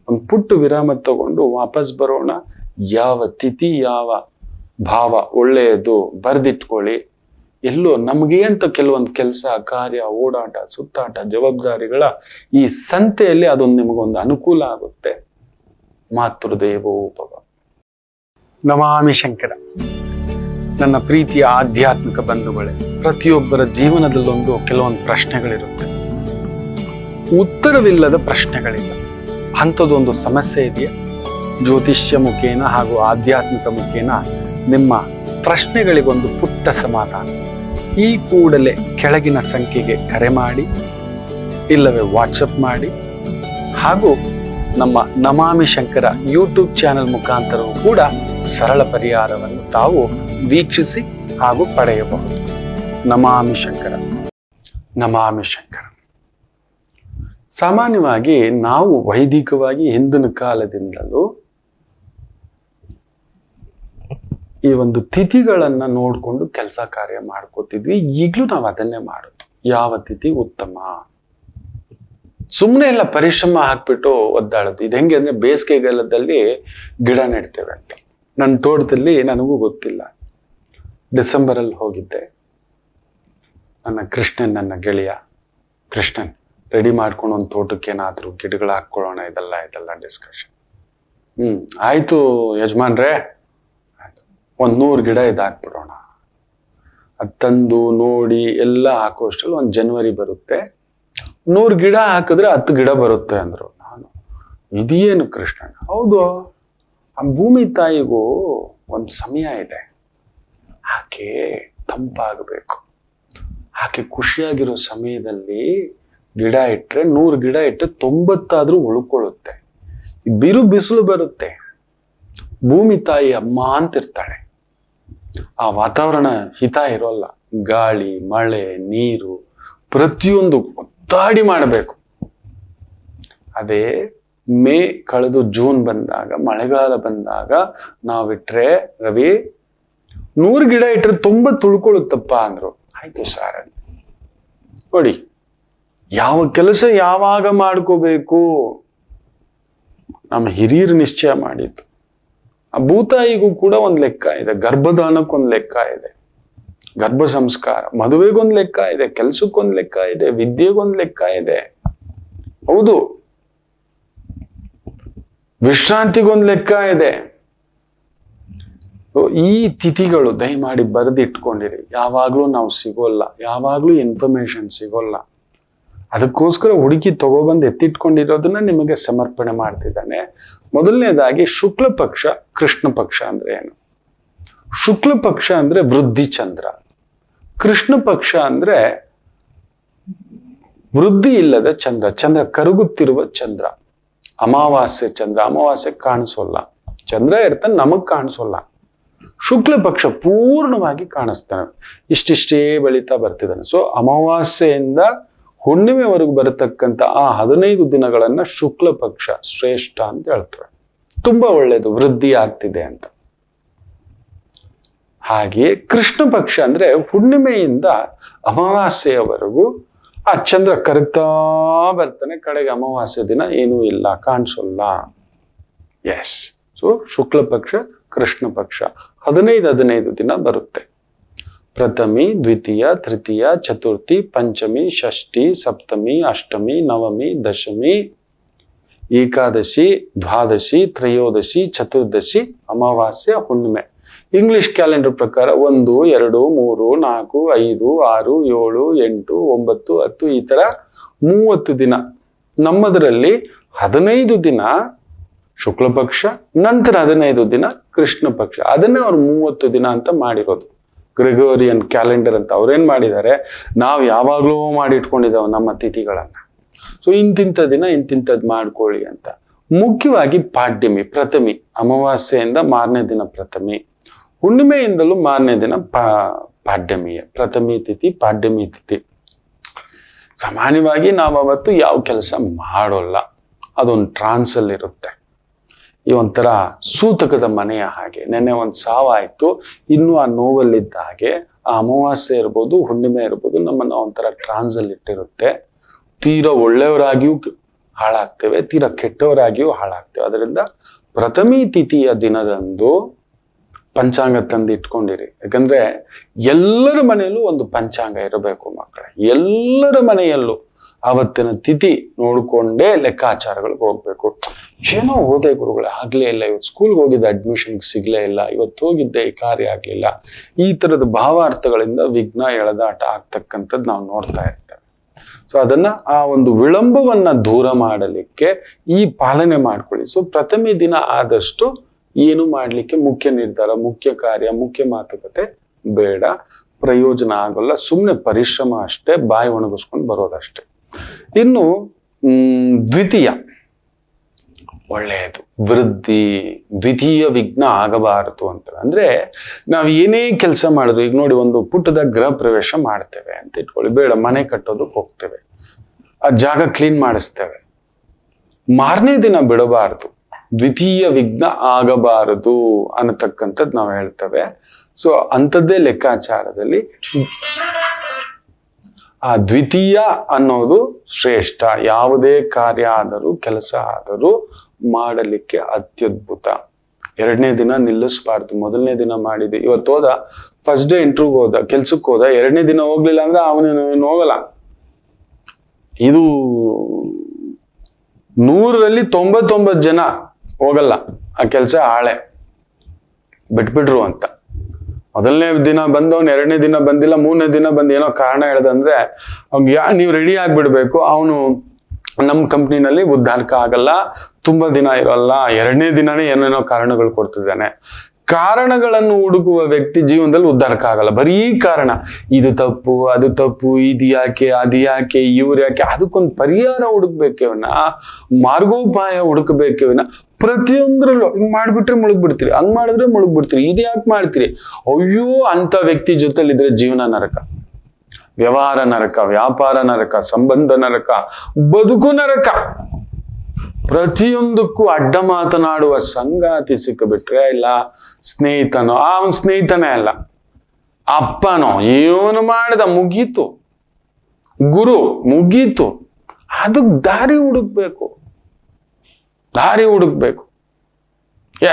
ಒಂದು ಪುಟ್ಟ ವಿರಾಮ ತಗೊಂಡು ವಾಪಸ್ ಬರೋಣ. ಯಾವ ತಿಥಿ, ಯಾವ ಭಾವ ಒಳ್ಳೆಯದು ಬರ್ದಿಟ್ಕೊಳ್ಳಿ. ಎಲ್ಲೋ ನಮಗೆ ಅಂತ ಕೆಲವೊಂದು ಕೆಲಸ, ಕಾರ್ಯ, ಓಡಾಟ, ಸುತ್ತಾಟ, ಜವಾಬ್ದಾರಿಗಳ ಈ ಸಂತೆಯಲ್ಲಿ ಅದೊಂದು ನಿಮಗೊಂದು ಅನುಕೂಲ ಆಗುತ್ತೆ. ಮಾತೃದೇವೋಭವ. ನಮಾಮಿ ಶಂಕರ. ನನ್ನ ಪ್ರೀತಿಯ ಆಧ್ಯಾತ್ಮಿಕ ಬಂಧುಗಳೇ, ಪ್ರತಿಯೊಬ್ಬರ ಜೀವನದಲ್ಲೊಂದು ಕೆಲವೊಂದು ಪ್ರಶ್ನೆಗಳಿರುತ್ತೆ. ಉತ್ತರವಿಲ್ಲದ ಪ್ರಶ್ನೆಗಳಿಲ್ಲ. ಅಂಥದ್ದೊಂದು ಸಮಸ್ಯೆ ಇದೆಯಾ? ಜ್ಯೋತಿಷ್ಯ ಮುಖೇನ ಹಾಗೂ ಆಧ್ಯಾತ್ಮಿಕ ಮುಖೇನ ನಿಮ್ಮ ಪ್ರಶ್ನೆಗಳಿಗೊಂದು ಪುಟ್ಟ ಸಮಾಧಾನ. ಈ ಕೂಡಲೇ ಕೆಳಗಿನ ಸಂಖ್ಯೆಗೆ ಕರೆ ಮಾಡಿ, ಇಲ್ಲವೇ ವಾಟ್ಸಪ್ ಮಾಡಿ, ಹಾಗೂ ನಮ್ಮ ನಮಾಮಿ ಶಂಕರ ಯೂಟ್ಯೂಬ್ ಚಾನೆಲ್ ಮುಖಾಂತರವೂ ಕೂಡ ಸರಳ ಪರಿಹಾರವನ್ನು ತಾವು ವೀಕ್ಷಿಸಿ ಹಾಗೂ ಪಡೆಯಬಹುದು. ನಮಾಮಿ ಶಂಕರ. ನಮಾಮಿ ಶಂಕರ. ಸಾಮಾನ್ಯವಾಗಿ ನಾವು ವೈದಿಕವಾಗಿ ಹಿಂದಿನ ಕಾಲದಿಂದಲೂ ಈ ಒಂದು ತಿಥಿಗಳನ್ನ ನೋಡ್ಕೊಂಡು ಕೆಲಸ ಕಾರ್ಯ ಮಾಡ್ಕೋತಿದ್ವಿ. ಈಗಲೂ ನಾವು ಅದನ್ನೇ ಮಾಡೋದು. ಯಾವ ತಿಥಿ ಉತ್ತಮ, ಸುಮ್ಮನೆ ಎಲ್ಲ ಪರಿಶ್ರಮ ಹಾಕ್ಬಿಟ್ಟು ಒದ್ದಾಡೋದು. ಇದು ಹೆಂಗೆ ಅಂದ್ರೆ ಬೇಸಿಗೆಗಾಲದಲ್ಲಿ ಗಿಡ ನೆಡ್ತೇವೆ ಅಂತ. ನನ್ನ ತೋಟದಲ್ಲಿ ನನಗೂ ಗೊತ್ತಿಲ್ಲ, ಡಿಸೆಂಬರಲ್ಲಿ ಹೋಗಿದ್ದೆ. ನನ್ನ ಗೆಳೆಯ ಕೃಷ್ಣನ್ ರೆಡಿ ಮಾಡ್ಕೊಂಡು ಒಂದು ತೋಟಕ್ಕೆ ಏನಾದ್ರು ಗಿಡಗಳು ಹಾಕೊಳ್ಳೋಣ, ಇದೆಲ್ಲ ಡಿಸ್ಕಷನ್. ಆಯ್ತು ಯಜಮಾನ್ರೇ, ಒಂದ್ 100 ಗಿಡ ಹಾಕ್ಬಿಡೋಣ. ಅದು ತಂದು ನೋಡಿ ಎಲ್ಲ ಹಾಕೋಷ್ಟರಲ್ಲಿ ಒಂದು ಜನವರಿ ಬರುತ್ತೆ. 100 ಗಿಡ ಹಾಕಿದ್ರೆ 10 ಗಿಡ ಬರುತ್ತೆ ಅಂದ್ರು. ನಾನು ಇದೇನು ಕೃಷ್ಣನ್? ಹೌದು, ಆ ಭೂಮಿ ತಾಯಿಗೂ ಒಂದು ಸಮಯ ಇದೆ. ಆಕೆ ತಂಪಾಗಬೇಕು, ಆಕೆ ಖುಷಿಯಾಗಿರೋ ಸಮಯದಲ್ಲಿ ಗಿಡ ಇಟ್ರೆ 100 ಗಿಡ ಇಟ್ಟರೆ 90 ಆದ್ರೂ ಉಳ್ಕೊಳ್ಳುತ್ತೆ. ಬಿಸಿಲು ಬರುತ್ತೆ, ಭೂಮಿ ತಾಯಿ ಅಮ್ಮ ಅಂತಿರ್ತಾಳೆ. ಆ ವಾತಾವರಣ ಹಿತ ಇರೋಲ್ಲ. ಗಾಳಿ, ಮಳೆ, ನೀರು ಪ್ರತಿಯೊಂದು ಒತ್ತಾಡಿ ಮಾಡಬೇಕು. ಅದೇ ಮೇ ಕಳೆದು ಜೂನ್ ಬಂದಾಗ, ಮಳೆಗಾಲ ಬಂದಾಗ ನಾವಿಟ್ರೆ, ರವಿ 100 ಗಿಡ ಇಟ್ರೆ 90 ಉಳ್ಕೊಳ್ಳುತ್ತಪ್ಪ ಅಂದ್ರು. ಆಯ್ತು ಸರ್. ನೋಡಿ, ಯಾವ ಕೆಲಸ ಯಾವಾಗ ಮಾಡ್ಕೋಬೇಕು ನಮ್ಮ ಹಿರಿಯರು ನಿಶ್ಚಯ ಮಾಡಿದ್ದು. ಆ ಭೂತಾಯಿಗೂ ಕೂಡ ಒಂದು ಲೆಕ್ಕ ಇದೆ, ಗರ್ಭಧಾನಕ್ಕೊಂದು ಲೆಕ್ಕ ಇದೆ, ಗರ್ಭ ಸಂಸ್ಕಾರ, ಮದುವೆಗೊಂದು ಲೆಕ್ಕ ಇದೆ, ಕೆಲ್ಸಕ್ಕೊಂದು ಲೆಕ್ಕ ಇದೆ, ವಿದ್ಯೆಗೊಂದು ಲೆಕ್ಕ ಇದೆ. ಹೌದು, ವಿಶ್ರಾಂತಿಗೊಂದು ಲೆಕ್ಕ ಇದೆ. ಈ ತಿಥಿಗಳು ದಯಮಾಡಿ ಬರೆದಿಟ್ಕೊಂಡಿರಿ. ಯಾವಾಗ್ಲೂ ನಾವು ಸಿಗೋಲ್ಲ, ಯಾವಾಗ್ಲೂ ಇನ್ಫಾರ್ಮೇಶನ್ ಸಿಗೋಲ್ಲ. ಅದಕ್ಕೋಸ್ಕರ ಹುಡುಕಿ ತಗೊಬಂದು ಎತ್ತಿಟ್ಕೊಂಡಿರೋದನ್ನ ನಿಮಗೆ ಸಮರ್ಪಣೆ ಮಾಡ್ತಿದ್ದಾನೆ. ಮೊದಲನೇದಾಗಿ ಶುಕ್ಲ ಪಕ್ಷ, ಕೃಷ್ಣ ಪಕ್ಷ ಅಂದ್ರೆ ಏನು? ಶುಕ್ಲ ಪಕ್ಷ ಅಂದ್ರೆ ವೃದ್ಧಿ ಚಂದ್ರ, ಕೃಷ್ಣ ಪಕ್ಷ ಅಂದ್ರೆ ವೃದ್ಧಿ ಇಲ್ಲದ ಚಂದ್ರ, ಚಂದ್ರ ಕರಗುತ್ತಿರುವ ಚಂದ್ರ, ಅಮಾವಾಸ್ಯೆ ಚಂದ್ರ. ಅಮಾವಾಸ್ಯೆ ಕಾಣಿಸೋಲ್ಲ, ಚಂದ್ರ ಇರ್ತಾನೆ, ನಮಗ್ ಕಾಣಿಸೋಲ್ಲ. ಶುಕ್ಲ ಪಕ್ಷ ಪೂರ್ಣವಾಗಿ ಕಾಣಿಸ್ತಾನೆ, ಇಷ್ಟಿಷ್ಟೇ ಬೆಳೀತಾ ಬರ್ತಿದ್ದಾನೆ. ಸೊ ಅಮಾವಾಸ್ಯೆಯಿಂದ ಹುಣ್ಣಿಮೆವರೆಗೂ ಬರತಕ್ಕಂಥ ಆ 15 ದಿನಗಳನ್ನ ಶುಕ್ಲ ಪಕ್ಷ ಶ್ರೇಷ್ಠ ಅಂತ ಹೇಳ್ತಾರೆ. ತುಂಬಾ ಒಳ್ಳೇದು, ವೃದ್ಧಿ ಆಗ್ತಿದೆ ಅಂತ. ಹಾಗೆಯೇ ಕೃಷ್ಣ ಪಕ್ಷ ಅಂದ್ರೆ ಹುಣ್ಣಿಮೆಯಿಂದ ಅಮಾವಾಸ್ಯೆಯವರೆಗೂ ಆ ಚಂದ್ರ ಕರಗ್ತಾ ಬರ್ತಾನೆ, ಕಡೆಗೆ ಅಮಾವಾಸ್ಯೆ ದಿನ ಏನೂ ಇಲ್ಲ, ಕಾಣಿಸೋಲ್ಲ. ಎಸ್. ಸೊ ಶುಕ್ಲ ಪಕ್ಷ, ಕೃಷ್ಣ ಪಕ್ಷ 15 ದಿನ ಬರುತ್ತೆ. ಪ್ರಥಮಿ, ದ್ವಿತೀಯ, ತೃತೀಯ, ಚತುರ್ಥಿ, ಪಂಚಮಿ, ಷಷ್ಠಿ, ಸಪ್ತಮಿ, ಅಷ್ಟಮಿ, ನವಮಿ, ದಶಮಿ, ಏಕಾದಶಿ, ದ್ವಾದಶಿ, ತ್ರಯೋದಶಿ, ಚತುರ್ದಶಿ, ಅಮಾವಾಸ್ಯ, ಹುಣ್ಣಿಮೆ. ಇಂಗ್ಲಿಷ್ ಕ್ಯಾಲೆಂಡರ್ ಪ್ರಕಾರ 1, 2, 3, 4, 5, 6, 7, 8, 9, 10 ಈ ತರ 30 ದಿನ. ನಮ್ಮದರಲ್ಲಿ 15 ದಿನ ಶುಕ್ಲ ಪಕ್ಷ, ನಂತರ 15 ದಿನ ಕೃಷ್ಣ ಪಕ್ಷ. ಅದನ್ನೇ ಅವ್ರು 30 ದಿನ ಅಂತ ಮಾಡಿರೋದು, ಗ್ರೆಗೋರಿಯನ್ ಕ್ಯಾಲೆಂಡರ್ ಅಂತ. ಅವ್ರೇನ್ ಮಾಡಿದ್ದಾರೆ, ನಾವು ಯಾವಾಗ್ಲೂ ಮಾಡಿ ಇಟ್ಕೊಂಡಿದ್ದಾವೆ ನಮ್ಮ ತಿಥಿಗಳನ್ನ. ಸೊ ಇಂತಿಂಥ ದಿನ ಇಂತಿಂಥದ್ದು ಮಾಡ್ಕೊಳ್ಳಿ ಅಂತ. ಮುಖ್ಯವಾಗಿ ಪಾಡ್ಯಮಿ, ಪ್ರಥಮಿ, ಅಮಾವಾಸ್ಯೆಯಿಂದ ಮಾರನೇ ದಿನ ಪ್ರಥಮಿ, ಹುಣ್ಣಿಮೆಯಿಂದಲೂ ಮಾರನೇ ದಿನ ಪಾಡ್ಯಮಿಯ. ಪ್ರಥಮಿ ತಿಥಿ, ಪಾಡ್ಯಮಿ ತಿಥಿ. ಸಾಮಾನ್ಯವಾಗಿ ನಾವು ಅವತ್ತು ಯಾವ ಕೆಲಸ ಮಾಡೋಲ್ಲ, ಅದೊಂದು ಟ್ರಾನ್ಸ್ ಅಲ್ಲಿ ಇರುತ್ತೆ. ಈ ಒಂಥರ ಸೂತಕದ ಮನೆಯ ಹಾಗೆ. ನೆನ್ನೆ ಒಂದು ಸಾವಾಯ್ತು, ಇನ್ನೂ ಆ ನೋವಲ್ಲಿದ್ದ ಹಾಗೆ. ಆ ಅಮಾವಾಸ್ಯೆ ಇರ್ಬೋದು, ಹುಣ್ಣಿಮೆ ಇರ್ಬೋದು, ನಮ್ಮನ್ನ ಒಂಥರ ಟ್ರಾನ್ಸ್ ಅಲ್ಲಿ ಇಟ್ಟಿರುತ್ತೆ. ತೀರಾ ಒಳ್ಳೆಯವರಾಗಿಯೂ ಹಾಳಾಗ್ತೇವೆ, ತೀರಾ ಕೆಟ್ಟವರಾಗಿಯೂ ಹಾಳಾಗ್ತೇವೆ. ಅದರಿಂದ ಪ್ರಥಮಿ ತಿಥಿಯ ದಿನದಂದು ಪಂಚಾಂಗ ತಂದು ಇಟ್ಕೊಂಡಿರಿ. ಯಾಕಂದ್ರೆ ಎಲ್ಲರ ಮನೆಯಲ್ಲೂ ಒಂದು ಪಂಚಾಂಗ ಇರಬೇಕು ಮಕ್ಕಳೇ. ಎಲ್ಲರ ಮನೆಯಲ್ಲೂ ಆವತ್ತಿನ ತಿಥಿ ನೋಡ್ಕೊಂಡೇ ಲೆಕ್ಕಾಚಾರಗಳಿಗೆ ಹೋಗ್ಬೇಕು. ಏನೋ ಓದೇ ಗುರುಗಳೇ, ಆಗ್ಲೇ ಇಲ್ಲ, ಇವತ್ತು ಸ್ಕೂಲ್ಗೆ ಹೋಗಿದ್ದೆ ಅಡ್ಮಿಷನ್ಗೆ ಸಿಗ್ಲೇ ಇಲ್ಲ, ಇವತ್ತು ಹೋಗಿದ್ದೆ ಈ ಕಾರ್ಯ ಆಗ್ಲಿಲ್ಲ. ಈ ತರದ ಭಾವಾರ್ಥಗಳಿಂದ ವಿಘ್ನ ಎಳೆದಾಟ ಆಗ್ತಕ್ಕಂಥದ್ದು ನಾವು ನೋಡ್ತಾ ಇರ್ತೇವೆ. ಸೊ ಅದನ್ನ ಆ ಒಂದು ವಿಳಂಬವನ್ನ ದೂರ ಮಾಡಲಿಕ್ಕೆ ಈ ಪಾಲನೆ ಮಾಡ್ಕೊಳ್ಳಿ. ಸೊ ಪ್ರಥಮ ದಿನ ಆದಷ್ಟು ಏನು ಮಾಡ್ಲಿಕ್ಕೆ ಮುಖ್ಯ ನಿರ್ಧಾರ, ಮುಖ್ಯ ಕಾರ್ಯ, ಮುಖ್ಯ ಮಾತುಕತೆ ಬೇಡ, ಪ್ರಯೋಜನ ಆಗೋಲ್ಲ, ಸುಮ್ಮನೆ ಪರಿಶ್ರಮ ಅಷ್ಟೇ, ಬಾಯಿ ಒಣಗಿಸ್ಕೊಂಡು ಬರೋದಷ್ಟೇ. ಇನ್ನು ದ್ವಿತೀಯ ಒಳ್ಳೆಯದು, ವೃದ್ಧಿ, ದ್ವಿತೀಯ ವಿಘ್ನ ಆಗಬಾರದು ಅಂತ. ಅಂದ್ರೆ ನಾವು ಏನೇ ಕೆಲಸ ಮಾಡಿದ್ರು, ಈಗ ನೋಡಿ ಒಂದು ಪುಟ್ಟದ ಗೃಹ ಪ್ರವೇಶ ಮಾಡ್ತೇವೆ ಅಂತ ಇಟ್ಕೊಳ್ಳಿ, ಬೇಡ ಮನೆ ಕಟ್ಟೋದಕ್ಕೆ ಹೋಗ್ತೇವೆ, ಆ ಜಾಗ ಕ್ಲೀನ್ ಮಾಡಿಸ್ತೇವೆ, ಮಾರನೇ ದಿನ ಬಿಡಬಾರದು, ದ್ವಿತೀಯ ವಿಘ್ನ ಆಗಬಾರದು ಅನ್ನತಕ್ಕಂಥದ್ದು ನಾವು ಹೇಳ್ತೇವೆ. ಸೊ ಅಂಥದ್ದೇ ಲೆಕ್ಕಾಚಾರದಲ್ಲಿ ಆ ದ್ವಿತೀಯ ಅನ್ನೋದು ಶ್ರೇಷ್ಠ. ಯಾವುದೇ ಕಾರ್ಯ ಆದರೂ ಕೆಲಸ ಆದರೂ ಮಾಡಲಿಕ್ಕೆ ಅತ್ಯದ್ಭುತ. ಎರಡನೇ ದಿನ ನಿಲ್ಲಿಸಬಾರ್ದು. ಮೊದಲನೇ ದಿನ ಮಾಡಿದೆ, ಇವತ್ತು ಹೋದ, ಫಸ್ಟ್ ಡೇ ಇಂಟರ್ವ್ಯೂ ಹೋದ, ಕೆಲ್ಸಕ್ಕೆ ಹೋದ, ಎರಡನೇ ದಿನ ಹೋಗ್ಲಿಲ್ಲ ಅಂದ್ರೆ ಅವನೇನು ಹೋಗಲ್ಲ. ಇದು 100ರಲ್ಲಿ 99 ಜನ ಹೋಗಲ್ಲ, ಆ ಕೆಲಸ ಹಾಳೆ ಬಿಟ್ಬಿಟ್ರು ಅಂತ. ಮೊದಲನೇ ದಿನ ಬಂದವನು ಎರಡನೇ ದಿನ ಬಂದಿಲ್ಲ, ಮೂರನೇ ದಿನ ಬಂದು ಏನೋ ಕಾರಣ ಹೇಳ್ದಂದ್ರೆ ಅವ್ನಿಗೆ ನೀವು ರೆಡಿ ಆಗ್ಬಿಡ್ಬೇಕು, ಅವನು ನಮ್ಮ ಕಂಪ್ನಿನಲ್ಲಿ ಉದ್ಧಾರಕ ಆಗಲ್ಲ, ತುಂಬಾ ದಿನ ಇರೋಲ್ಲ, ಎರಡನೇ ದಿನನೇ ಏನೇನೋ ಕಾರಣಗಳು ಕೊಡ್ತಿದ್ದಾನೆ. ಕಾರಣಗಳನ್ನು ಹುಡುಕುವ ವ್ಯಕ್ತಿ ಜೀವನದಲ್ಲಿ ಉದ್ಧಾರಕ ಆಗಲ್ಲ. ಬರೀ ಕಾರಣ, ಇದು ತಪ್ಪು, ಅದು ತಪ್ಪು, ಇದು ಯಾಕೆ, ಅದು ಯಾಕೆ, ಇವ್ರು ಯಾಕೆ, ಅದಕ್ಕೊಂದು ಪರಿಹಾರ ಹುಡುಕ್ಬೇಕೇವನ, ಮಾರ್ಗೋಪಾಯ ಹುಡುಕಬೇಕೇವನ. ಪ್ರತಿಯೊಂದ್ರಲ್ಲೂ ಹಿಂಗ್ ಮಾಡ್ಬಿಟ್ರೆ ಮುಳುಗ್ಬಿಡ್ತೀರಿ, ಹಂಗ್ ಮಾಡಿದ್ರೆ ಮುಳುಗ್ಬಿಡ್ತೀರಿ, ಇದು ಯಾಕೆ ಮಾಡ್ತೀರಿ? ಅಯ್ಯೋ, ಅಂತ ವ್ಯಕ್ತಿ ಜೊತೆಲಿದ್ರೆ ಜೀವನ ನರಕ, ವ್ಯವಹಾರ ನರಕ, ವ್ಯಾಪಾರ ನರಕ, ಸಂಬಂಧ ನರಕ, ಬದುಕು ನರಕ. ಪ್ರತಿಯೊಂದಕ್ಕೂ ಅಡ್ಡ ಮಾತನಾಡುವ ಸಂಗಾತಿ ಸಿಕ್ಕಿಬಿಟ್ರೆ, ಇಲ್ಲ ಸ್ನೇಹಿತನೋ, ಅವನ್ ಸ್ನೇಹಿತನೇ ಅಲ್ಲ, ಅಪ್ಪನೋ, ಇವನು ಮಾಡಿದ ಮುಗೀತು, ಗುರು ಮುಗೀತು. ಅದಕ್ಕೆ ದಾರಿ ಹುಡುಕ್ಬೇಕು, ದಾರಿ ಹುಡುಕ್ಬೇಕು.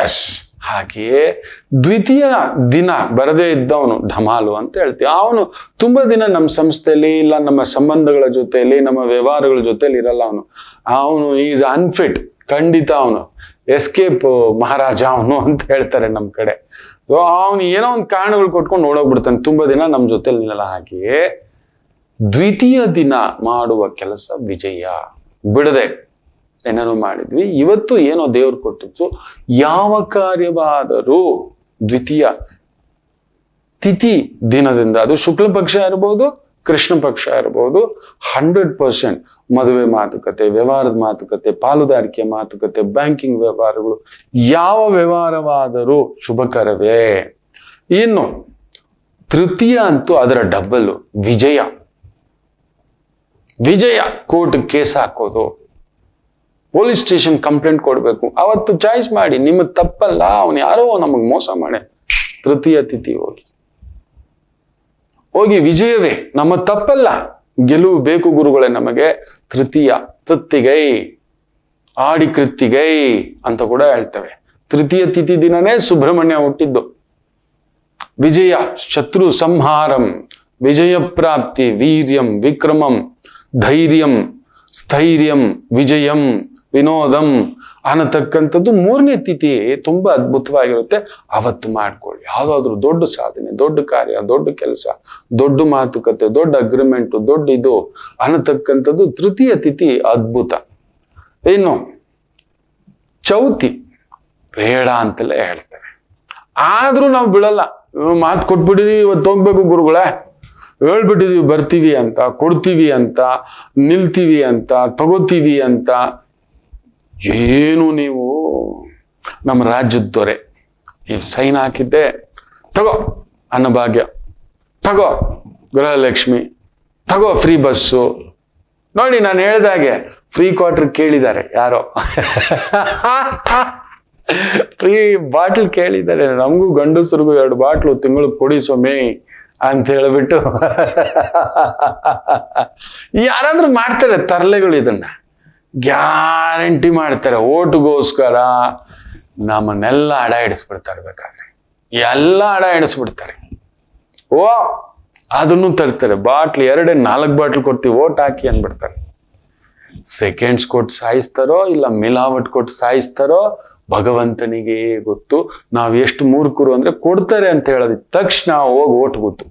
ಎಸ್, ಹಾಗೆಯೇ ದ್ವಿತೀಯ ದಿನ ಬರದೇ ಇದ್ದವನು ಢಮಾಲು ಅಂತ ಹೇಳ್ತೀವಿ. ಅವನು ತುಂಬಾ ದಿನ ನಮ್ಮ ಸಂಸ್ಥೆಯಲ್ಲಿ ಇಲ್ಲ, ನಮ್ಮ ಸಂಬಂಧಗಳ ಜೊತೆಯಲ್ಲಿ, ನಮ್ಮ ವ್ಯವಹಾರಗಳ ಜೊತೆಲಿ ಇರಲ್ಲ. ಅವನು ಈಸ್ ಅನ್ಫಿಟ್, ಖಂಡಿತ ಅವನು ಎಸ್ಕೇಪ್ ಮಹಾರಾಜ ಅವನು ಅಂತ ಹೇಳ್ತಾರೆ ನಮ್ಮ ಕಡೆ. ಅವನು ಏನೋ ಒಂದು ಕಾರಣಗಳು ಕೊಟ್ಕೊಂಡು ಓಡೋಗ್ಬಿಡ್ತಾನೆ, ತುಂಬಾ ದಿನ ನಮ್ಮ ಜೊತೆಲಿ ನಿಲ್ಲಲ್ಲ. ಹಾಗೆಯೇ ದ್ವಿತೀಯ ದಿನ ಮಾಡುವ ಕೆಲಸ ವಿಜಯ. ಬಿಡದೆ ಏನೇನೋ ಮಾಡಿದ್ವಿ, ಇವತ್ತು ಏನೋ ದೇವ್ರು ಕೊಟ್ಟಿತ್ತು. ಯಾವ ಕಾರ್ಯವಾದರೂ ದ್ವಿತೀಯ ತಿಥಿ ದಿನದಿಂದ, ಅದು ಶುಕ್ಲ ಪಕ್ಷ ಇರ್ಬೋದು, ಕೃಷ್ಣ ಪಕ್ಷ ಇರ್ಬೋದು, 100% ಮದುವೆ ಮಾತುಕತೆ, ವ್ಯವಹಾರದ ಮಾತುಕತೆ, ಪಾಲುದಾರಿಕೆ ಮಾತುಕತೆ, ಬ್ಯಾಂಕಿಂಗ್ ವ್ಯವಹಾರಗಳು, ಯಾವ ವ್ಯವಹಾರವಾದರೂ ಶುಭಕರವೇ. ಇನ್ನು ತೃತೀಯ ಅಂತೂ ಅದರ ಡಬಲ್ ವಿಜಯ. ವಿಜಯ, ಕೋರ್ಟ್ ಕೇಸ್ ಹಾಕೋದು, ಪೊಲೀಸ್ ಸ್ಟೇಷನ್ ಕಂಪ್ಲೇಂಟ್ ಕೊಡ್ಬೇಕು. ಅವತ್ತು ಚಾಯ್ಸ್ ಮಾಡಿ, ನಿಮ್ಮ ತಪ್ಪಲ್ಲ, ಅವನು ಯಾರೋ ನಮಗೆ ಮೋಸ ಮಾಡಿ. ತೃತೀಯ ತಿಥಿ ಹೋಗಿ ವಿಜಯವೇ ನಮ್ಮ ತಪ್ಪಲ್ಲ, ಗೆಲುವು ಬೇಕು ಗುರುಗಳೇ ನಮಗೆ. ತೃತೀಯ ತೃತ್ತಿಗೈ, ಆಡಿ ಕೃತ್ತಿಗೈ ಅಂತ ಕೂಡ ಹೇಳ್ತೇವೆ. ತೃತೀಯ ತಿಥಿ ದಿನನೇ ಸುಬ್ರಹ್ಮಣ್ಯ ಹುಟ್ಟಿದ್ದು. ವಿಜಯ, ಶತ್ರು ಸಂಹಾರಂ, ವಿಜಯ ಪ್ರಾಪ್ತಿ, ವೀರ್ಯಂ, ವಿಕ್ರಮಂ, ಧೈರ್ಯಂ, ಸ್ಥೈರ್ಯಂ, ವಿಜಯಂ, ವಿನೋದಂ ಅನ್ನತಕ್ಕಂಥದ್ದು 3ನೇ ತಿಥಿ ತುಂಬಾ ಅದ್ಭುತವಾಗಿರುತ್ತೆ. ಅವತ್ತು ಮಾಡ್ಕೊಳ್ಳಿ. ಯಾವುದಾದ್ರೂ ದೊಡ್ಡ ಸಾಧನೆ, ದೊಡ್ಡ ಕಾರ್ಯ, ದೊಡ್ಡ ಕೆಲಸ, ದೊಡ್ಡ ಮಾತುಕತೆ, ದೊಡ್ಡ ಅಗ್ರಿಮೆಂಟು, ದೊಡ್ಡ ಇದು ಅನ್ನತಕ್ಕಂಥದ್ದು ತೃತೀಯ ತಿಥಿ ಅದ್ಭುತ. ಇನ್ನು ಚೌತಿ ಬೇಡ ಅಂತಲೇ ಹೇಳ್ತೇವೆ, ಆದ್ರೂ ನಾವು ಬಿಡಲ್ಲ. ಮಾತು ಕೊಟ್ಬಿಟ್ಟಿದೀವಿ, ಇವತ್ತು ಹೋಗ್ಬೇಕು ಗುರುಗಳೇ, ಹೇಳ್ಬಿಟ್ಟಿದೀವಿ ಬರ್ತೀವಿ ಅಂತ, ಕೊಡ್ತೀವಿ ಅಂತ, ನಿಲ್ತೀವಿ ಅಂತ, ತಗೋತೀವಿ ಅಂತ. ಏನು ನೀವು ನಮ್ಮ ರಾಜ್ಯದ ದೊರೆ, ನೀವು ಸೈನ್ ಹಾಕಿದ್ದೆ, ತಗೋ ಅನ್ನಭಾಗ್ಯ, ತಗೋ ಗೃಹಲಕ್ಷ್ಮಿ, ತಗೋ ಫ್ರೀ ಬಸ್ಸು. ನೋಡಿ, ನಾನು ಹೇಳ್ದಾಗೆ ಫ್ರೀ ಕ್ವಾರ್ಟರ್ ಕೇಳಿದ್ದಾರೆ ಯಾರೋ, ಫ್ರೀ ಬಾಟ್ಲ್ ಕೇಳಿದ್ದಾರೆ. ನಮಗೂ ಗಂಡಸರಿಗೂ 2 ಬಾಟ್ಲು ತಿಂಗಳು ಕೊಡಿ ಸ್ವಾಮಿ ಅಂತ ಹೇಳ್ಬಿಟ್ಟು ಯಾರಾದ್ರೂ ಮಾಡ್ತಾರೆ ತರಲೆಗಳು. ಇದನ್ನ ಗ್ಯಾರಂಟಿ ಮಾಡ್ತಾರೆ. ಓಟ್ಗೋಸ್ಕರ ನಮ್ಮನ್ನೆಲ್ಲ ಅಡ ಇಡಿಸ್ಬಿಡ್ತಾರೆ. ಬೇಕಾದ್ರೆ ಎಲ್ಲ ಅಡ ಇಡಿಸ್ಬಿಡ್ತಾರೆ. ಅದನ್ನು ತರ್ತಾರೆ. ಬಾಟ್ಲ್ 2-4 ಬಾಟ್ಲ್ ಕೊಡ್ತೀವಿ, ಓಟ್ ಹಾಕಿ ಅಂದ್ಬಿಡ್ತಾರೆ. ಸೆಕೆಂಡ್ಸ್ ಕೊಟ್ಟು ಸಾಯಿಸ್ತಾರೋ ಇಲ್ಲ ಮಿಲಾವಟ್ ಕೊಟ್ಟು ಸಾಯಿಸ್ತಾರೋ ಭಗವಂತನಿಗೆ ಗೊತ್ತು. ನಾವು ಎಷ್ಟು ಮೂರ್ಖರು ಅಂದ್ರೆ, ಕೊಡ್ತಾರೆ ಅಂತ ಹೇಳೋದು ತಕ್ಷಣ ಹೋಗಿ ಓಟ್ ಗೊತ್ತು.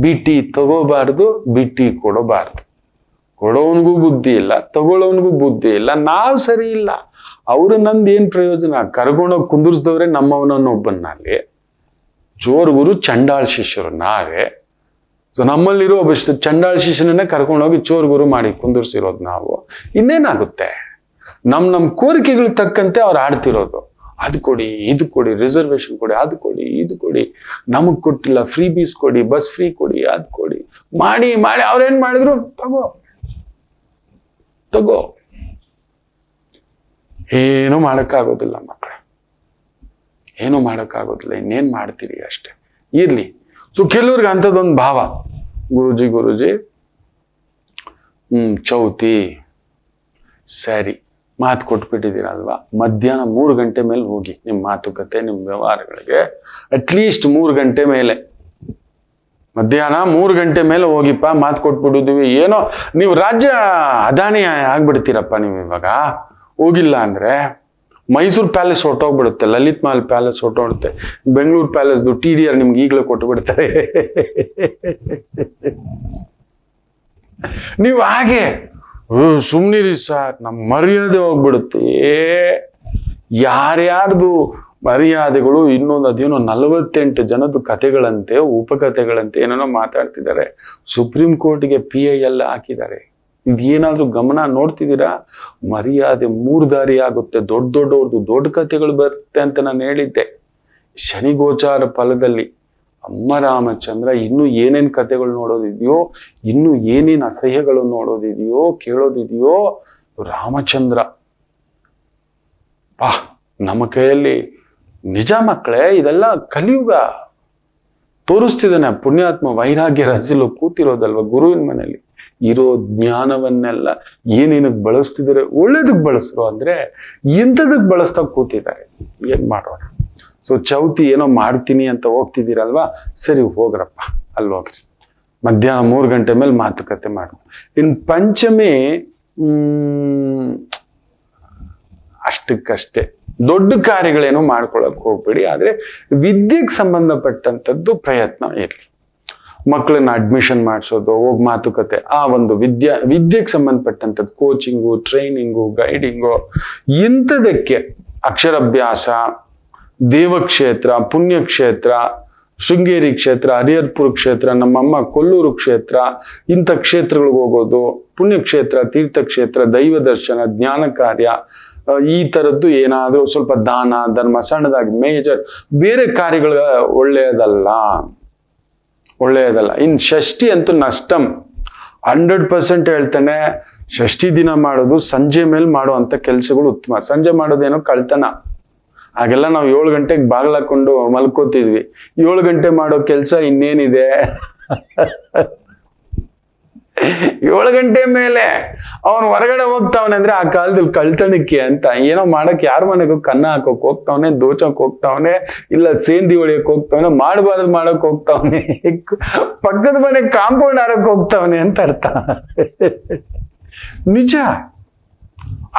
ಬಿಟಿ ತಗೋಬಾರ್ದು, ಬಿಟಿ ಕೊಡಬಾರ್ದು. ಕೊಡೋನ್ಗೂ ಬುದ್ಧಿ ಇಲ್ಲ, ತಗೊಳ್ಳೋನ್ಗೂ ಬುದ್ಧಿ ಇಲ್ಲ, ನಾವು ಸರಿ ಇಲ್ಲ. ಅವ್ರು ನಂದು ಏನ್ ಪ್ರಯೋಜನ? ಕರ್ಕೊಂಡೋಗಿ ಕುಂದಿರ್ಸ್ದವ್ರೆ ನಮ್ಮವನನ್ನೊಬ್ಬನಲ್ಲಿ. ಜೋರ್ ಗುರು ಚಂಡಾಳ ಶಿಷ್ಯರು ನಾವೇ. ಸೊ ನಮ್ಮಲ್ಲಿರೋ ಒಬ್ಬಷ್ಟು ಚಂಡಾಳ ಶಿಷ್ಯನನ್ನೇ ಕರ್ಕೊಂಡೋಗಿ ಚೋರ್ ಗುರು ಮಾಡಿ ಕುಂದಿರ್ಸಿರೋದು ನಾವು. ಇನ್ನೇನಾಗುತ್ತೆ? ನಮ್ ಕೋರಿಕೆಗಳು ತಕ್ಕಂತೆ ಅವ್ರು ಆಡ್ತಿರೋದು. ಅದು ಕೊಡಿ, ಇದು ಕೊಡಿ, ರಿಸರ್ವೇಶನ್ ಕೊಡಿ, ಅದು ಕೊಡಿ, ಇದು ಕೊಡಿ, ನಮಗ್ ಕೊಟ್ಟಿಲ್ಲ, ಫ್ರೀ ಬೀಸ್ ಕೊಡಿ, ಬಸ್ ಫ್ರೀ ಕೊಡಿ, ಅದು ಕೊಡಿ, ಮಾಡಿ ಮಾಡಿ ಅವ್ರೇನ್ ಮಾಡಿದ್ರು, ತಗೋ. ಏನೂ ಮಾಡಕ್ಕಾಗೋದಿಲ್ಲ ಮಕ್ಕಳೇ, ಏನೂ ಮಾಡಕ್ಕಾಗೋದಿಲ್ಲ. ಇನ್ನೇನ್ ಮಾಡ್ತೀರಿ ಅಷ್ಟೆ, ಇರ್ಲಿ. ಸೊ ಕೆಲವ್ರಿಗೆ ಅಂಥದ್ದೊಂದು ಭಾವ, ಗುರುಜಿ ಚೌತಿ ಸರಿ ಮಾತು ಕೊಟ್ಬಿಟ್ಟಿದ್ದೀರಲ್ವಾ, ಮಧ್ಯಾಹ್ನ 3 ಗಂಟೆ ಮೇಲೆ ಹೋಗಿ ನಿಮ್ಮ ಮಾತುಕತೆ, ನಿಮ್ಮ ವ್ಯವಹಾರಗಳಿಗೆ. ಅಟ್ಲೀಸ್ಟ್ 3 ಗಂಟೆ ಮೇಲೆ, ಮಧ್ಯಾಹ್ನ 3 ಗಂಟೆ ಮೇಲೆ ಹೋಗಿಪ್ಪ, ಮಾತು ಕೊಟ್ಬಿಟ್ಟಿದ್ದೀವಿ. ಏನೋ ನೀವು ರಾಜ್ಯ ಅದಾನಿ ಆಗ್ಬಿಡ್ತೀರಪ್ಪ ನೀವು ಇವಾಗ. ಹೋಗಿಲ್ಲ ಅಂದ್ರೆ ಮೈಸೂರು ಪ್ಯಾಲೇಸ್ ಹೊಟ್ಟೋಗ್ಬಿಡುತ್ತೆ, ಲಲಿತ್ ಮಹಲ್ ಪ್ಯಾಲೇಸ್ ಹೊಟ್ಟೋಗುತ್ತೆ, ಬೆಂಗಳೂರು ಪ್ಯಾಲೇಸ್ದು TDR ನಿಮ್ಗೆ ಈಗಲೇ ಕೊಟ್ಟು ಬಿಡ್ತಾರೆ. ನೀವು ಹಾಗೆ ಸುಮ್ನಿರಿ ಸರ್, ನಮ್ಮ ಮರ್ಯಾದೆ ಹೋಗ್ಬಿಡುತ್ತೆ. ಯಾರ್ಯಾರ್ದು ಮರ್ಯಾದೆಗಳು ಇನ್ನೊಂದು ಅದೇನೋ 48 ಜನದ ಕಥೆಗಳಂತೆ, ಉಪಕಥೆಗಳಂತೆ ಏನೇನೋ ಮಾತಾಡ್ತಿದ್ದಾರೆ. ಸುಪ್ರೀಂ ಕೋರ್ಟ್ಗೆ PI ಎಲ್ಲ ಹಾಕಿದ್ದಾರೆ. ಇದೇನಾದ್ರೂ ಗಮನ ನೋಡ್ತಿದ್ದೀರಾ? ಮರ್ಯಾದೆ 3 ದಾರಿ ಆಗುತ್ತೆ. ದೊಡ್ಡವ್ರದ್ದು ದೊಡ್ಡ ಕಥೆಗಳು ಬರುತ್ತೆ ಅಂತ ನಾನು ಹೇಳಿದ್ದೆ. ಶನಿ ಗೋಚಾರ ಫಲದಲ್ಲಿ ಅಮ್ಮ ರಾಮಚಂದ್ರ ಇನ್ನೂ ಏನೇನ್ ಕಥೆಗಳು ನೋಡೋದಿದೆಯೋ, ಇನ್ನೂ ಏನೇನ್ ಅಸಹ್ಯಗಳು ನೋಡೋದಿದೆಯೋ, ಕೇಳೋದಿದೆಯೋ, ರಾಮಚಂದ್ರ ನಮ್ಮ ಕೈಯಲ್ಲಿ ನಿಜ ಮಕ್ಕಳೇ. ಇದೆಲ್ಲ ಕಲಿಯುಗ ತೋರಿಸ್ತಿದ್ದಾನೆ. ಪುಣ್ಯಾತ್ಮ ವೈರಾಗ್ಯ ರಾಜ್ಯಲ್ಲೂ ಕೂತಿರೋದಲ್ವ ಗುರುವಿನ ಮನೆಯಲ್ಲಿ. ಇರೋ ಜ್ಞಾನವನ್ನೆಲ್ಲ ಏನೇನಕ್ಕೆ ಬಳಸ್ತಿದ್ದಾರೆ? ಒಳ್ಳೇದಕ್ಕೆ ಬಳಸ್ರು ಅಂದ್ರೆ ಎಂಥದಕ್ಕೆ ಬಳಸ್ತಾ ಕೂತಿದ್ದಾರೆ. ಏನ್ ಮಾಡೋಣ? ಸೊ ಚೌತಿ ಏನೋ ಮಾಡ್ತೀನಿ ಅಂತ ಹೋಗ್ತಿದ್ದೀರಲ್ವಾ, ಸರಿ ಹೋಗ್ರಪ್ಪ, ಅಲ್ಲಿ ಹೋಗ್ರಿ. ಮಧ್ಯಾಹ್ನ 3 ಗಂಟೆ ಮೇಲೆ ಮಾತುಕತೆ ಮಾಡು. ಇನ್ ಪಂಚಮಿ ಅಷ್ಟಕ್ಕಷ್ಟೇ, ದೊಡ್ಡ ಕಾರ್ಯಗಳೇನು ಮಾಡ್ಕೊಳಕ್ ಹೋಗ್ಬೇಡಿ. ಆದ್ರೆ ವಿದ್ಯೆಗೆ ಸಂಬಂಧಪಟ್ಟಂಥದ್ದು ಪ್ರಯತ್ನ ಇರಲಿ. ಮಕ್ಕಳನ್ನ ಅಡ್ಮಿಷನ್ ಮಾಡಿಸೋದು, ಹೋಗಿ ಮಾತುಕತೆ, ಆ ಒಂದು ವಿದ್ಯೆಗೆ ಸಂಬಂಧಪಟ್ಟಂಥದ್ದು ಕೋಚಿಂಗು, ಟ್ರೈನಿಂಗು, ಗೈಡಿಂಗು, ಇಂಥದಕ್ಕೆ ಅಕ್ಷರಾಭ್ಯಾಸ, ದೇವಕ್ಷೇತ್ರ, ಪುಣ್ಯಕ್ಷೇತ್ರ, ಶೃಂಗೇರಿ ಕ್ಷೇತ್ರ, ಹರಿಹರ್ಪುರ ಕ್ಷೇತ್ರ, ನಮ್ಮಮ್ಮ ಕೊಲ್ಲೂರು ಕ್ಷೇತ್ರ, ಇಂಥ ಕ್ಷೇತ್ರಗಳಿಗೆ ಹೋಗೋದು, ಪುಣ್ಯಕ್ಷೇತ್ರ, ತೀರ್ಥಕ್ಷೇತ್ರ, ದೈವ ದರ್ಶನ, ಜ್ಞಾನ ಕಾರ್ಯ, ಈ ಥರದ್ದು ಏನಾದರೂ ಸ್ವಲ್ಪ ದಾನ ಧರ್ಮ, ಸಣ್ಣದಾಗಿ ಮೇಜರ್ ಬೇರೆ ಕಾರ್ಯಗಳು ಒಳ್ಳೆಯದಲ್ಲ. ಇನ್ನು ಷಷ್ಠಿ ಅಂತೂ ನಷ್ಟಂ 100% ಹೇಳ್ತಾನೆ. ಷಷ್ಠಿ ದಿನ ಮಾಡೋದು, ಸಂಜೆ ಮೇಲೆ ಮಾಡೋ ಅಂಥ ಕೆಲಸಗಳು ಉತ್ತಮ. ಸಂಜೆ ಮಾಡೋದೇನೋ ಕಳ್ತನ. ಹಾಗೆಲ್ಲ ನಾವು 7 ಗಂಟೆಗೆ ಬಾಗಿಲು ಹಾಕೊಂಡು ಮಲ್ಕೋತಿದ್ವಿ. 7 ಗಂಟೆ ಮಾಡೋ ಕೆಲಸ ಇನ್ನೇನಿದೆ? 7 ಗಂಟೆ ಮೇಲೆ ಅವನು ಹೊರಗಡೆ ಹೋಗ್ತಾವನೆ ಅಂದ್ರೆ ಆ ಕಾಲದಲ್ಲಿ ಕಳ್ತನಕ್ಕೆ ಅಂತ ಏನೋ ಮಾಡಕ್ ಯಾರ ಮನೆಗೂ ಕನ್ನ ಹಾಕೋಕ್ ಹೋಗ್ತಾವನೆ, ದೋಚಕ್ ಹೋಗ್ತಾವನೆ, ಇಲ್ಲ ಸೇಂದಿ ಹೊಡಿಯಕ್ ಹೋಗ್ತಾವನೆ, ಮಾಡಬಾರ್ದು ಮಾಡಕ್ ಹೋಗ್ತಾವನೆ, ಪಕ್ಕದ ಮನೆ ಕಾಂಪೌಂಡ್ ಹಾರಕ್ ಹೋಗ್ತಾವನೆ ಅಂತ ಅರ್ಥ. ನಿಜ.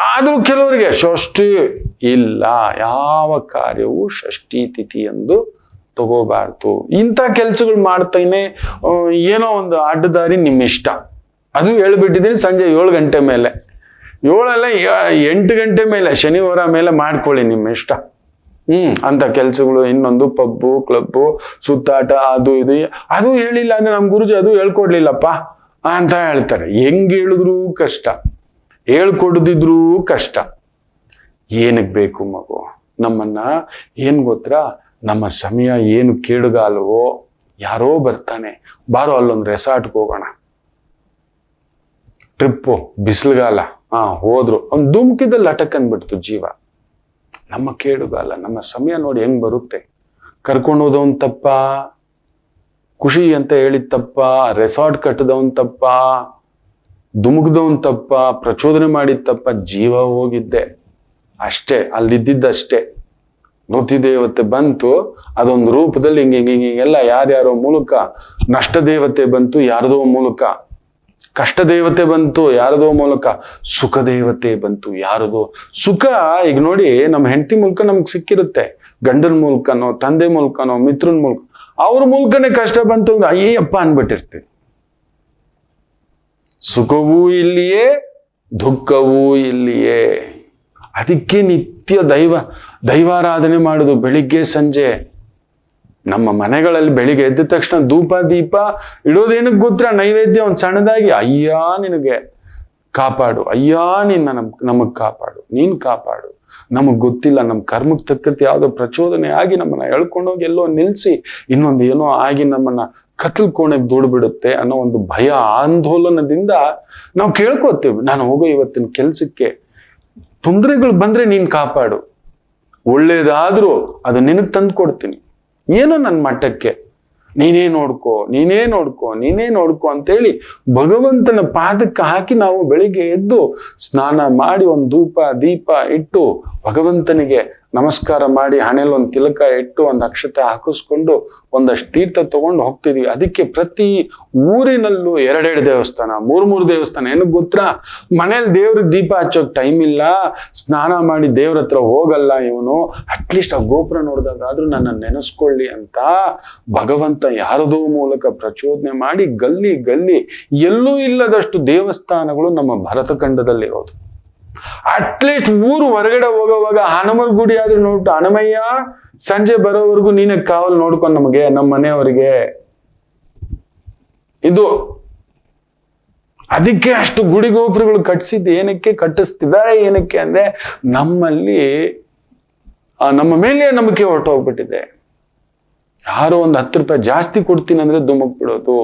ಆದ್ರೂ ಕೆಲವರಿಗೆ ಷಷ್ಠಿ ಇಲ್ಲ, ಯಾವ ಕಾರ್ಯವೂ ಷಷ್ಠಿ ತಿಥಿ ಎಂದು ತಗೋಬಾರ್ದು. ಇಂಥ ಕೆಲ್ಸಗಳು ಮಾಡ್ತೇನೆ, ಏನೋ ಒಂದು ಅಡ್ಡದಾರಿ ನಿಮ್ಮ ಇಷ್ಟ. ಅದು ಹೇಳ್ಬಿಟ್ಟಿದ್ದೀನಿ. ಸಂಜೆ 7 ಗಂಟೆ ಮೇಲೆ, 7 ಅಲ್ಲ 8 ಗಂಟೆ ಮೇಲೆ, ಶನಿವಾರ ಮೇಲೆ ಮಾಡ್ಕೊಳ್ಳಿ ನಿಮ್ಮ ಇಷ್ಟ. ಅಂತ ಕೆಲ್ಸಗಳು. ಇನ್ನೊಂದು ಪಬ್ಬು, ಕ್ಲಬ್ಬು, ಸುತ್ತಾಟ, ಅದು ಇದು, ಅದು ಹೇಳಿಲ್ಲ ಅಂದ್ರೆ ನಮ್ ಗುರುಜಿ ಅದು ಹೇಳ್ಕೊಡ್ಲಿಲ್ಲಪ್ಪ ಅಂತ ಹೇಳ್ತಾರೆ. ಹೆಂಗ್ ಹೇಳಿದ್ರೂ ಕಷ್ಟ, ಹೇಳ್ಕೊಡದಿದ್ರೂ ಕಷ್ಟ. ಏನಕ್ಕೆ ಬೇಕು ಮಗು? ನಮ್ಮನ್ನ ಏನ್ ಗೊತ್ತಾ, ನಮ್ಮ ಸಮಯ ಏನು ಕೇಡುಗಾಲವೋ, ಯಾರೋ ಬರ್ತಾನೆ, ಬಾರೋ ಅಲ್ಲೊಂದು ರೆಸಾರ್ಟ್ಗೆ ಹೋಗೋಣ, ಟ್ರಿಪ್ಪು, ಬಿಸಿಲುಗಾಲ, ಹೋದ್ರು, ಅವ್ನು ಧುಮುಕಿದಲ್ಲಿ ಅಟಕಂದ್ಬಿಡ್ತು ಜೀವ. ನಮ್ಮ ಕೇಡುಗಾಲ, ನಮ್ಮ ಸಮಯ ನೋಡಿ ಹೆಂಗ್ ಬರುತ್ತೆ. ಕರ್ಕೊಂಡೋದವನ್ ತಪ್ಪ, ಖುಷಿ ಅಂತ ಹೇಳಿದ ತಪ್ಪ, ರೆಸಾರ್ಟ್ ಕಟ್ಟದವನ್ ತಪ್ಪ, ಧುಮುಕ್ದವನ್ ತಪ್ಪ, ಪ್ರಚೋದನೆ ಮಾಡಿದ ತಪ್ಪ, ಜೀವ ಹೋಗಿದ್ದೆ ಅಷ್ಟೇ, ಅಲ್ಲಿದ್ದಷ್ಟೇ. ನೃತಿದೇವತೆ ಬಂತು, ಅದೊಂದು ರೂಪದಲ್ಲಿ ಹಿಂಗೆಲ್ಲ ಯಾರ್ಯಾರೋ ಮೂಲಕ. ನಷ್ಟ ದೇವತೆ ಬಂತು ಯಾರದೋ ಮೂಲಕ, ಕಷ್ಟ ದೇವತೆ ಬಂತು ಯಾರದೋ ಮೂಲಕ, ಸುಖ ದೇವತೆ ಬಂತು ಯಾರದೋ. ಸುಖ ಈಗ ನೋಡಿ, ನಮ್ಮ ಹೆಂಡತಿ ಮೂಲಕ ನಮ್ಗೆ ಸಿಕ್ಕಿರುತ್ತೆ, ಗಂಡನ ಮೂಲಕನೋ, ತಂದೆ ಮೂಲಕನೋ, ಮಿತ್ರನ ಮೂಲಕ. ಅವ್ರ ಮೂಲಕನೇ ಕಷ್ಟ ಬಂತು ಅಂದ್ರೆ ಅಯ್ಯಪ್ಪ ಅನ್ಬಿಟ್ಟಿರ್ತೀವಿ. ಸುಖವೂ ಇಲ್ಲಿಯೇ, ದುಃಖವೂ ಇಲ್ಲಿಯೇ. ಅದಕ್ಕೆ ನಿತ್ಯ ದೈವಾರಾಧನೆ ಮಾಡುದು ಬೆಳಿಗ್ಗೆ ಸಂಜೆ. ನಮ್ಮ ಮನೆಗಳಲ್ಲಿ ಬೆಳಿಗ್ಗೆ ಎದ್ದ ತಕ್ಷಣ ಧೂಪ ದೀಪ ಇಡೋದೇನಕ್ಕೆ ಗೊತ್ತಾ? ನೈವೇದ್ಯ ಒಂದು ಸಣ್ಣದಾಗಿ, ಅಯ್ಯ ನಿನಗೆ ಕಾಪಾಡು, ಅಯ್ಯ ನಮಗ್ ಕಾಪಾಡು, ನೀನ್ ಕಾಪಾಡು. ನಮಗ್ ಗೊತ್ತಿಲ್ಲ, ನಮ್ಮ ಕರ್ಮಕ್ಕೆ ತಕ್ಕಂತೆ ಯಾವುದೋ ಪ್ರಚೋದನೆ ಆಗಿ ನಮ್ಮನ್ನ ಎಳ್ಕೊಂಡೋಗಿ ಎಲ್ಲೋ ನಿಲ್ಸಿ ಇನ್ನೊಂದು ಏನೋ ಆಗಿ ನಮ್ಮನ್ನ ಕತ್ಲ್ ಕೋಣೆಗೆ ದೂಡ್ಬಿಡುತ್ತೆ ಅನ್ನೋ ಒಂದು ಭಯ ಆಂದೋಲನದಿಂದ ನಾವು ಕೇಳ್ಕೊತೀವಿ, ನಾನು ಹೋಗೋ ಇವತ್ತಿನ ಕೆಲ್ಸಕ್ಕೆ ತೊಂದರೆಗಳು ಬಂದ್ರೆ ನೀನ್ ಕಾಪಾಡು, ಒಳ್ಳೇದಾದ್ರೂ ಅದು ನಿನಗ್ ತಂದು ಕೊಡ್ತೀನಿ, ಏನೋ ನನ್ನ ಮಟ್ಟಕ್ಕೆ ನೀನೇ ನೋಡ್ಕೋ ಅಂತೇಳಿ ಭಗವಂತನ ಪಾದಕ್ಕೆ ಹಾಕಿ ನಾವು ಬೆಳಿಗ್ಗೆ ಎದ್ದು ಸ್ನಾನ ಮಾಡಿ ಒಂದು ಧೂಪ ದೀಪ ಇಟ್ಟು ಭಗವಂತನಿಗೆ ನಮಸ್ಕಾರ ಮಾಡಿ ಹಣೆಯಲ್ಲಿ ಒಂದು ತಿಲಕ ಇಟ್ಟು ಒಂದು ಅಕ್ಷತೆ ಹಾಕಿಸ್ಕೊಂಡು ಒಂದಷ್ಟು ತೀರ್ಥ ತಗೊಂಡು ಹೋಗ್ತಿದೀವಿ. ಅದಕ್ಕೆ ಪ್ರತಿ ಊರಿನಲ್ಲೂ 2 ದೇವಸ್ಥಾನ 3 ದೇವಸ್ಥಾನ. ಏನಕ್ಕೆ ಗೊತ್ತಾ? ಮನೇಲಿ ದೇವ್ರಿಗೆ ದೀಪ ಹಚ್ಚೋಕ್ ಟೈಮ್ ಇಲ್ಲ, ಸ್ನಾನ ಮಾಡಿ ದೇವ್ರ ಹತ್ರ ಹೋಗಲ್ಲ ಇವನು, ಅಟ್ಲೀಸ್ಟ್ ಆ ಗೋಪುರ ನೋಡಿದಾಗಾದ್ರೂ ನನ್ನ ನೆನೆಸ್ಕೊಳ್ಳಿ ಅಂತ ಭಗವಂತ ಯಾರದೋ ಮೂಲಕ ಪ್ರಚೋದನೆ ಮಾಡಿ ಗಲ್ಲಿ ಎಲ್ಲೂ ಇಲ್ಲದಷ್ಟು ದೇವಸ್ಥಾನಗಳು ನಮ್ಮ ಭರತ ಖಂಡದಲ್ಲಿರೋದು. ಅಟ್ಲೀಸ್ಟ್ ಊರು ಹೊರಗಡೆ ಹೋಗೋವಾಗ ಹನುಮರ್ ಗುಡಿ ಆದ್ರೂ ನೋಡ್ಬಿಟ್ಟು, ಹನುಮಯ್ಯ ಸಂಜೆ ಬರೋವರೆಗೂ ನೀನೇ ಕಾವಲು ನೋಡ್ಕೊಂಡು ನಮಗೆ, ನಮ್ಮ ಮನೆಯವರಿಗೆ. ಇದು ಅದಕ್ಕೆ ಅಷ್ಟು ಗುಡಿ ಗೋಪುರಗಳು ಕಟ್ಟಿಸ್ತಿದ್ದಾರೆ ಏನಕ್ಕೆ ಅಂದ್ರೆ ನಮ್ಮಲ್ಲಿ ನಮ್ಮ ಮೇಲೆ ನಂಬಿಕೆ ಹೊರಟೋಗ್ಬಿಟ್ಟಿದೆ. ಯಾರೋ ಒಂದು 10 ರೂಪಾಯಿ ಜಾಸ್ತಿ ಕೊಡ್ತೀನಿ ಅಂದ್ರೆ ಧುಮಕ್ ಬಿಡೋದು,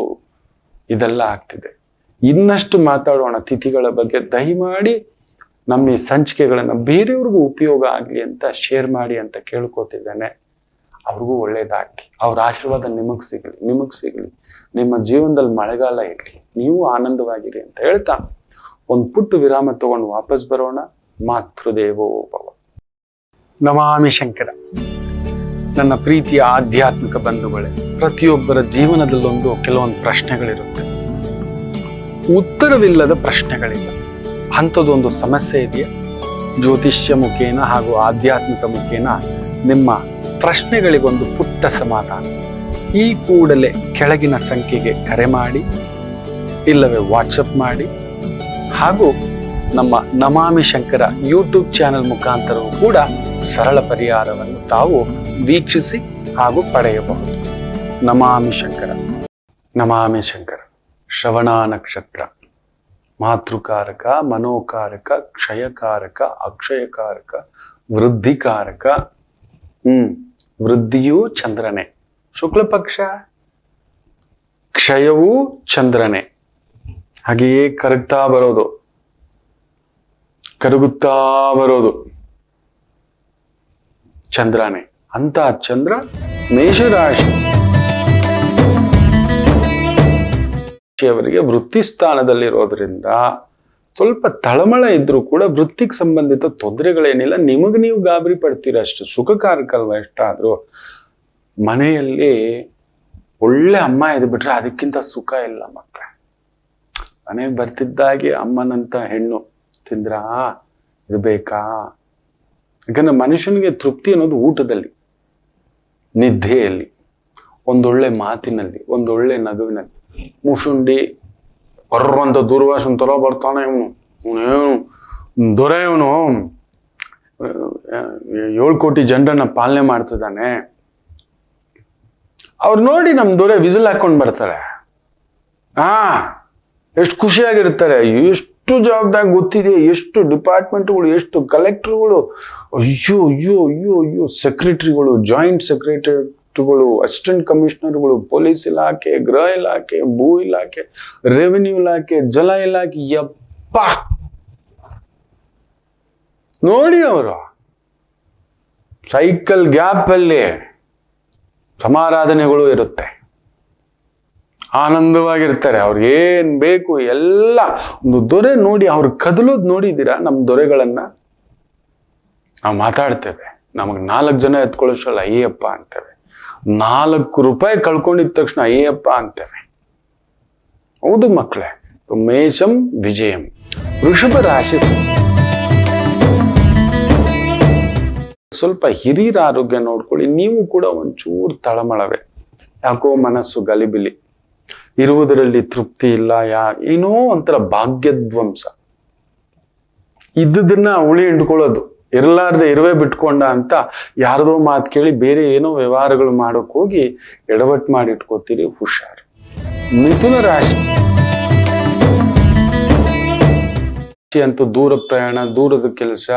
ಇದೆಲ್ಲ ಆಗ್ತಿದೆ. ಇನ್ನಷ್ಟು ಮಾತಾಡೋಣ ತಿಥಿಗಳ ಬಗ್ಗೆ. ದಯಮಾಡಿ ನಮ್ಮ ಈ ಸಂಚಿಕೆಗಳನ್ನ ಬೇರೆಯವ್ರಿಗೂ ಉಪಯೋಗ ಆಗ್ಲಿ ಅಂತ ಶೇರ್ ಮಾಡಿ ಅಂತ ಕೇಳ್ಕೊತಿದ್ದೇನೆ. ಅವ್ರಿಗೂ ಒಳ್ಳೇದಾಗ್ಲಿ, ಅವ್ರ ಆಶೀರ್ವಾದ ನಿಮಗ್ ಸಿಗಲಿ, ನಿಮ್ಮ ಜೀವನದಲ್ಲಿ ಮಳೆಗಾಲ ಇರಲಿ, ನೀವು ಆನಂದವಾಗಿರಿ ಅಂತ ಹೇಳ್ತಾ ಒಂದು ಪುಟ್ಟ ವಿರಾಮ ತಗೊಂಡು ವಾಪಸ್ ಬರೋಣ. ಮಾತೃದೇವೋ ಭವ. ನಮಾಮಿ ಶಂಕರ. ನನ್ನ ಪ್ರೀತಿಯ ಆಧ್ಯಾತ್ಮಿಕ ಬಂಧುಗಳೇ, ಪ್ರತಿಯೊಬ್ಬರ ಜೀವನದಲ್ಲೊಂದು ಕೆಲವೊಂದು ಪ್ರಶ್ನೆಗಳಿರುತ್ತೆ, ಉತ್ತರವಿಲ್ಲದ ಪ್ರಶ್ನೆಗಳಿಲ್ಲ. ಅಂಥದ್ದೊಂದು ಸಮಸ್ಯೆ ಇದೆಯಾ? ಜ್ಯೋತಿಷ್ಯ ಮುಖೇನ ಹಾಗೂ ಆಧ್ಯಾತ್ಮಿಕ ಮುಖೇನ ನಿಮ್ಮ ಪ್ರಶ್ನೆಗಳಿಗೊಂದು ಪುಟ್ಟ ಸಮಾಧಾನ. ಈ ಕೂಡಲೇ ಕೆಳಗಿನ ಸಂಖ್ಯೆಗೆ ಕರೆ ಮಾಡಿ, ಇಲ್ಲವೇ ವಾಟ್ಸಪ್ ಮಾಡಿ, ಹಾಗೂ ನಮ್ಮ ನಮಾಮಿ ಶಂಕರ ಯೂಟ್ಯೂಬ್ ಚಾನೆಲ್ ಮುಖಾಂತರವೂ ಕೂಡ ಸರಳ ಪರಿಹಾರವನ್ನು ತಾವು ವೀಕ್ಷಿಸಿ ಹಾಗೂ ಪಡೆಯಬಹುದು. ನಮಾಮಿ ಶಂಕರ. ಶ್ರವಣ ನಕ್ಷತ್ರ ಮಾತೃಕಾರಕ, ಮನೋಕಾರಕ, ಕ್ಷಯಕಾರಕ, ಅಕ್ಷಯಕಾರಕ, ವೃದ್ಧಿಕಾರಕ. ವೃದ್ಧಿಯೂ ಚಂದ್ರನೇ, ಶುಕ್ಲ ಪಕ್ಷ, ಕ್ಷಯವೂ ಚಂದ್ರನೇ. ಹಾಗೆಯೇ ಕರಗುತ್ತಾ ಬರೋದು ಚಂದ್ರನೇ. ಅಂತ ಚಂದ್ರ ಮೇಷರಾಶಿ ಅವರಿಗೆ ವೃತ್ತಿ ಸ್ಥಾನದಲ್ಲಿರೋದ್ರಿಂದ ಸ್ವಲ್ಪ ತಳಮಳ ಇದ್ರೂ ಕೂಡ ವೃತ್ತಿಗೆ ಸಂಬಂಧಿತ ತೊಂದರೆಗಳೇನಿಲ್ಲ. ನಿಮಗೆ ನೀವು ಗಾಬರಿ ಪಡ್ತೀರ ಅಷ್ಟು. ಸುಖಕಾರಕಲ್ವ ಎಷ್ಟಾದ್ರೂ. ಮನೆಯಲ್ಲಿ ಒಳ್ಳೆ ಅಮ್ಮ ಇದ್ಬಿಟ್ರೆ ಅದಕ್ಕಿಂತ ಸುಖ ಇಲ್ಲ ಮಕ್ಕಳೇ. ಮನೆಗೆ ಬರ್ತಿದ್ದಾಗೆ ಅಮ್ಮನಂತ ಹೆಣ್ಣು ತಿಂದ್ರಾ, ಇದು ಬೇಕಾ? ಯಾಕಂದ್ರೆ ಮನುಷ್ಯನಿಗೆ ತೃಪ್ತಿ ಅನ್ನೋದು ಊಟದಲ್ಲಿ, ನಿದ್ದೆಯಲ್ಲಿ, ಒಂದೊಳ್ಳೆ ಮಾತಿನಲ್ಲಿ, ಒಂದೊಳ್ಳೆ ನಗುವಿನಲ್ಲಿ. ಮುಸುಂಡಿ ಬರ್ರಂತ ದುರ್ವಾಸನ ತರ ಬರ್ತಾನೆ ಇವನು ದೊರೆ, ಇವನು 7 ಕೋಟಿ ಜನರನ್ನ ಪಾಲನೆ ಮಾಡ್ತಿದ್ದಾನೆ. ಅವ್ರು ನೋಡಿ ನಮ್ ದೊರೆ ವಿಸಿಲ್ ಹಾಕೊಂಡ್ ಬರ್ತಾರೆ. ಎಷ್ಟು ಖುಷಿಯಾಗಿರ್ತಾರೆ. ಎಷ್ಟು ಜವಾಬ್ದಾರಿ ಗೊತ್ತಿದೆ, ಎಷ್ಟು ಡಿಪಾರ್ಟ್ಮೆಂಟ್ಗಳು, ಎಷ್ಟು ಕಲೆಕ್ಟರ್ಗಳು, ಅಯ್ಯೋ ಸೆಕ್ರೆಟರಿಗಳು, ಜಾಯಿಂಟ್ ಸೆಕ್ರೆಟರಿಗಳು, ಅಸಿಸ್ಟೆಂಟ್ ಕಮಿಷನರ್ಗಳು, ಪೊಲೀಸ್ ಇಲಾಖೆ, ಗೃಹ ಇಲಾಖೆ, ಭೂ ಇಲಾಖೆ, ರೆವಿನ್ಯೂ ಇಲಾಖೆ, ಜಲ ಇಲಾಖೆ. ಯಪ್ಪ ನೋಡಿ, ಅವರು ಸೈಕಲ್ ಗ್ಯಾಪ್ ಅಲ್ಲಿ ಸಮಾರಾಧನೆಗಳು ಇರುತ್ತೆ, ಆನಂದವಾಗಿರ್ತಾರೆ. ಅವ್ರಿಗೆ ಏನ್ ಬೇಕು ಎಲ್ಲ. ಒಂದು ದೊರೆ ನೋಡಿ, ಅವ್ರು ಕದಲೋದು ನೋಡಿದ್ದೀರಾ? ನಮ್ಮ ದೊರೆಗಳನ್ನ ನಾವು ಮಾತಾಡ್ತೇವೆ, ನಮಗ್ 4 ಜನ ಎತ್ಕೊಳ್ಳೋಷ್ಟಲ್ಲ ಅಯ್ಯಪ್ಪ ಅಂತೇವೆ. 4 ರೂಪಾಯಿ ಕಳ್ಕೊಂಡಿದ ತಕ್ಷಣ ಅಯ್ಯಪ್ಪ ಅಂತೇವೆ. ಹೌದು ಮಕ್ಕಳೇ. ಮೇಷಂ ವಿಜಯಂ. ವೃಷಭ ರಾಶಿ ಸ್ವಲ್ಪ ಹಿರಿಯರ ಆರೋಗ್ಯ ನೋಡ್ಕೊಳ್ಳಿ. ನೀವು ಕೂಡ ಒಂಚೂರು ತಳಮಳವೇ, ಯಾಕೋ ಮನಸ್ಸು ಗಲಿಬಿಲಿ, ಇರುವುದರಲ್ಲಿ ತೃಪ್ತಿ ಇಲ್ಲ, ಏನೋ ಒಂಥರ ಭಾಗ್ಯಧ್ವಂಸ. ಇದ್ದದನ್ನ ಉಳಿ ಹಿಂಡ್ಕೊಳ್ಳೋದು, ಇರಲಾರ್ದೆ ಇರುವೆ ಬಿಟ್ಕೊಂಡ ಅಂತ ಯಾರದೋ ಮಾತು ಕೇಳಿ ಬೇರೆ ಏನೋ ವ್ಯವಹಾರಗಳು ಮಾಡೋಕ್ ಹೋಗಿ ಎಡವಟ್ಟು ಮಾಡಿ ಇಟ್ಕೋತೀರಿ, ಹುಷಾರು. ಮಿಥುನ ರಾಶಿ ಅಂತೂ ದೂರ ಪ್ರಯಾಣ, ದೂರದ ಕೆಲಸ,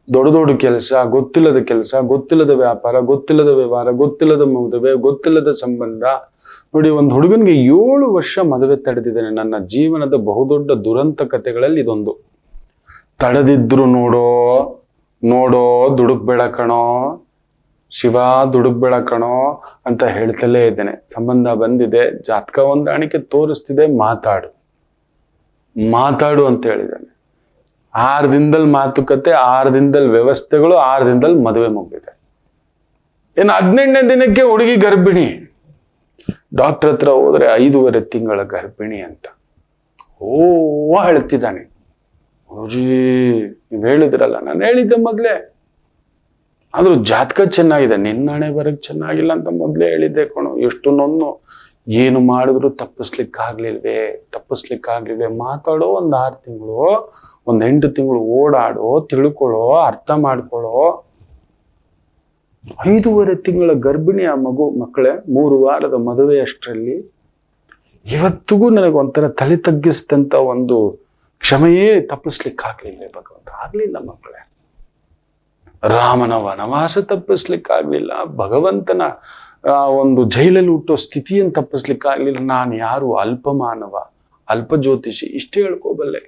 ದೊಡ್ಡ ದೊಡ್ಡ ಕೆಲಸ, ಗೊತ್ತಿಲ್ಲದ ಕೆಲಸ, ಗೊತ್ತಿಲ್ಲದ ವ್ಯಾಪಾರ, ಗೊತ್ತಿಲ್ಲದ ವ್ಯವಹಾರ, ಗೊತ್ತಿಲ್ಲದ ಮದುವೆ, ಗೊತ್ತಿಲ್ಲದ ಸಂಬಂಧ. ನೋಡಿ, ಒಂದು ಹುಡುಗನಿಗೆ 7 ವರ್ಷ ಮದುವೆ ತಡೆದಿದ್ದೇನೆ. ನನ್ನ ಜೀವನದ ಬಹುದೊಡ್ಡ ದುರಂತ ಕಥೆಗಳಲ್ಲಿ ಇದೊಂದು. ತಡೆದಿದ್ರು ನೋಡೋ ನೋಡೋ ದುಡುಕ್ಬೇಡ ಕಣೋ ಶಿವ, ದುಡುಕ್ಬೇಡ ಕಣೋ ಅಂತ ಹೇಳ್ತಲೇ ಇದ್ದೇನೆ. ಸಂಬಂಧ ಬಂದಿದೆ, ಜಾತಕ ಹೊಂದಾಣಿಕೆ ತೋರಿಸ್ತಿದೆ, ಮಾತಾಡು ಅಂತ ಹೇಳಿದ್ದೇನೆ. 6 ದಿನದಲ್ಲಿ ಮಾತುಕತೆ, 6 ದಿನದಲ್ಲಿ ವ್ಯವಸ್ಥೆಗಳು, 6 ದಿನದಲ್ಲಿ ಮದುವೆ ಮುಗಿದಿದೆ. ಇನ್ನು 18ನೇ ದಿನಕ್ಕೆ ಹುಡುಗಿ ಗರ್ಭಿಣಿ. ಡಾಕ್ಟರ್ ಹತ್ರ ಹೋದ್ರೆ 5.5 ತಿಂಗಳ ಗರ್ಭಿಣಿ ಅಂತ ಹೇಳ್ತಿದ್ದಾನೆ. ಗುರುಜಿ, ನೀವ್ ಹೇಳಿದ್ರಲ್ಲ. ನಾನು ಹೇಳಿದ್ದೆ ಮೊದ್ಲೇ, ಆದ್ರೂ ಜಾತಕ ಚೆನ್ನಾಗಿದೆ, ನಿನ್ನ ಹಣೆ ಬರಕ್ ಚೆನ್ನಾಗಿಲ್ಲ ಅಂತ ಮೊದ್ಲೇ ಹೇಳಿದ್ದೆ ಕಣೋ. ಎಷ್ಟು ನೊಂದು, ಏನು ಮಾಡಿದ್ರು ತಪ್ಪಿಸ್ಲಿಕ್ಕಾಗ್ಲಿಲ್ವೇ. ಮಾತಾಡೋ 6 ತಿಂಗಳು, 8 ತಿಂಗಳು ಓಡಾಡೋ, ತಿಳ್ಕೊಳ್ಳೋ, ಅರ್ಥ ಮಾಡ್ಕೊಳ್ಳೋ. 5.5 ತಿಂಗಳ ಗರ್ಭಿಣಿ ಆ ಮಕ್ಕಳೇ, 3 ವಾರದ ಮದುವೆ ಅಷ್ಟರಲ್ಲಿ. ಇವತ್ತಿಗೂ ನನಗೊಂಥರ ತಲೆ ತಗ್ಗಿಸಿದಂತ ಒಂದು ಕ್ಷಮೆಯೇ ತಪ್ಪಿಸ್ಲಿಕ್ಕಾಗ್ಲಿಲ್ಲ ಭಗವಂತ. ಆಗ್ಲಿಲ್ಲ ಮಕ್ಕಳೇ. ರಾಮನ ವನವಾಸ ತಪ್ಪಿಸ್ಲಿಕ್ಕಾಗ್ಲಿಲ್ಲ, ಭಗವಂತನ ಒಂದು ಜೈಲಲ್ಲಿ ಹುಟ್ಟೋ ಸ್ಥಿತಿಯನ್ನು ತಪ್ಪಿಸ್ಲಿಕ್ಕಾಗ್ಲಿಲ್ಲ. ನಾನು ಯಾರು? ಅಲ್ಪಮಾನವ, ಅಲ್ಪ ಜ್ಯೋತಿಷಿ, ಇಷ್ಟೇ ಹೇಳ್ಕೋಬಲ್ಲೆ.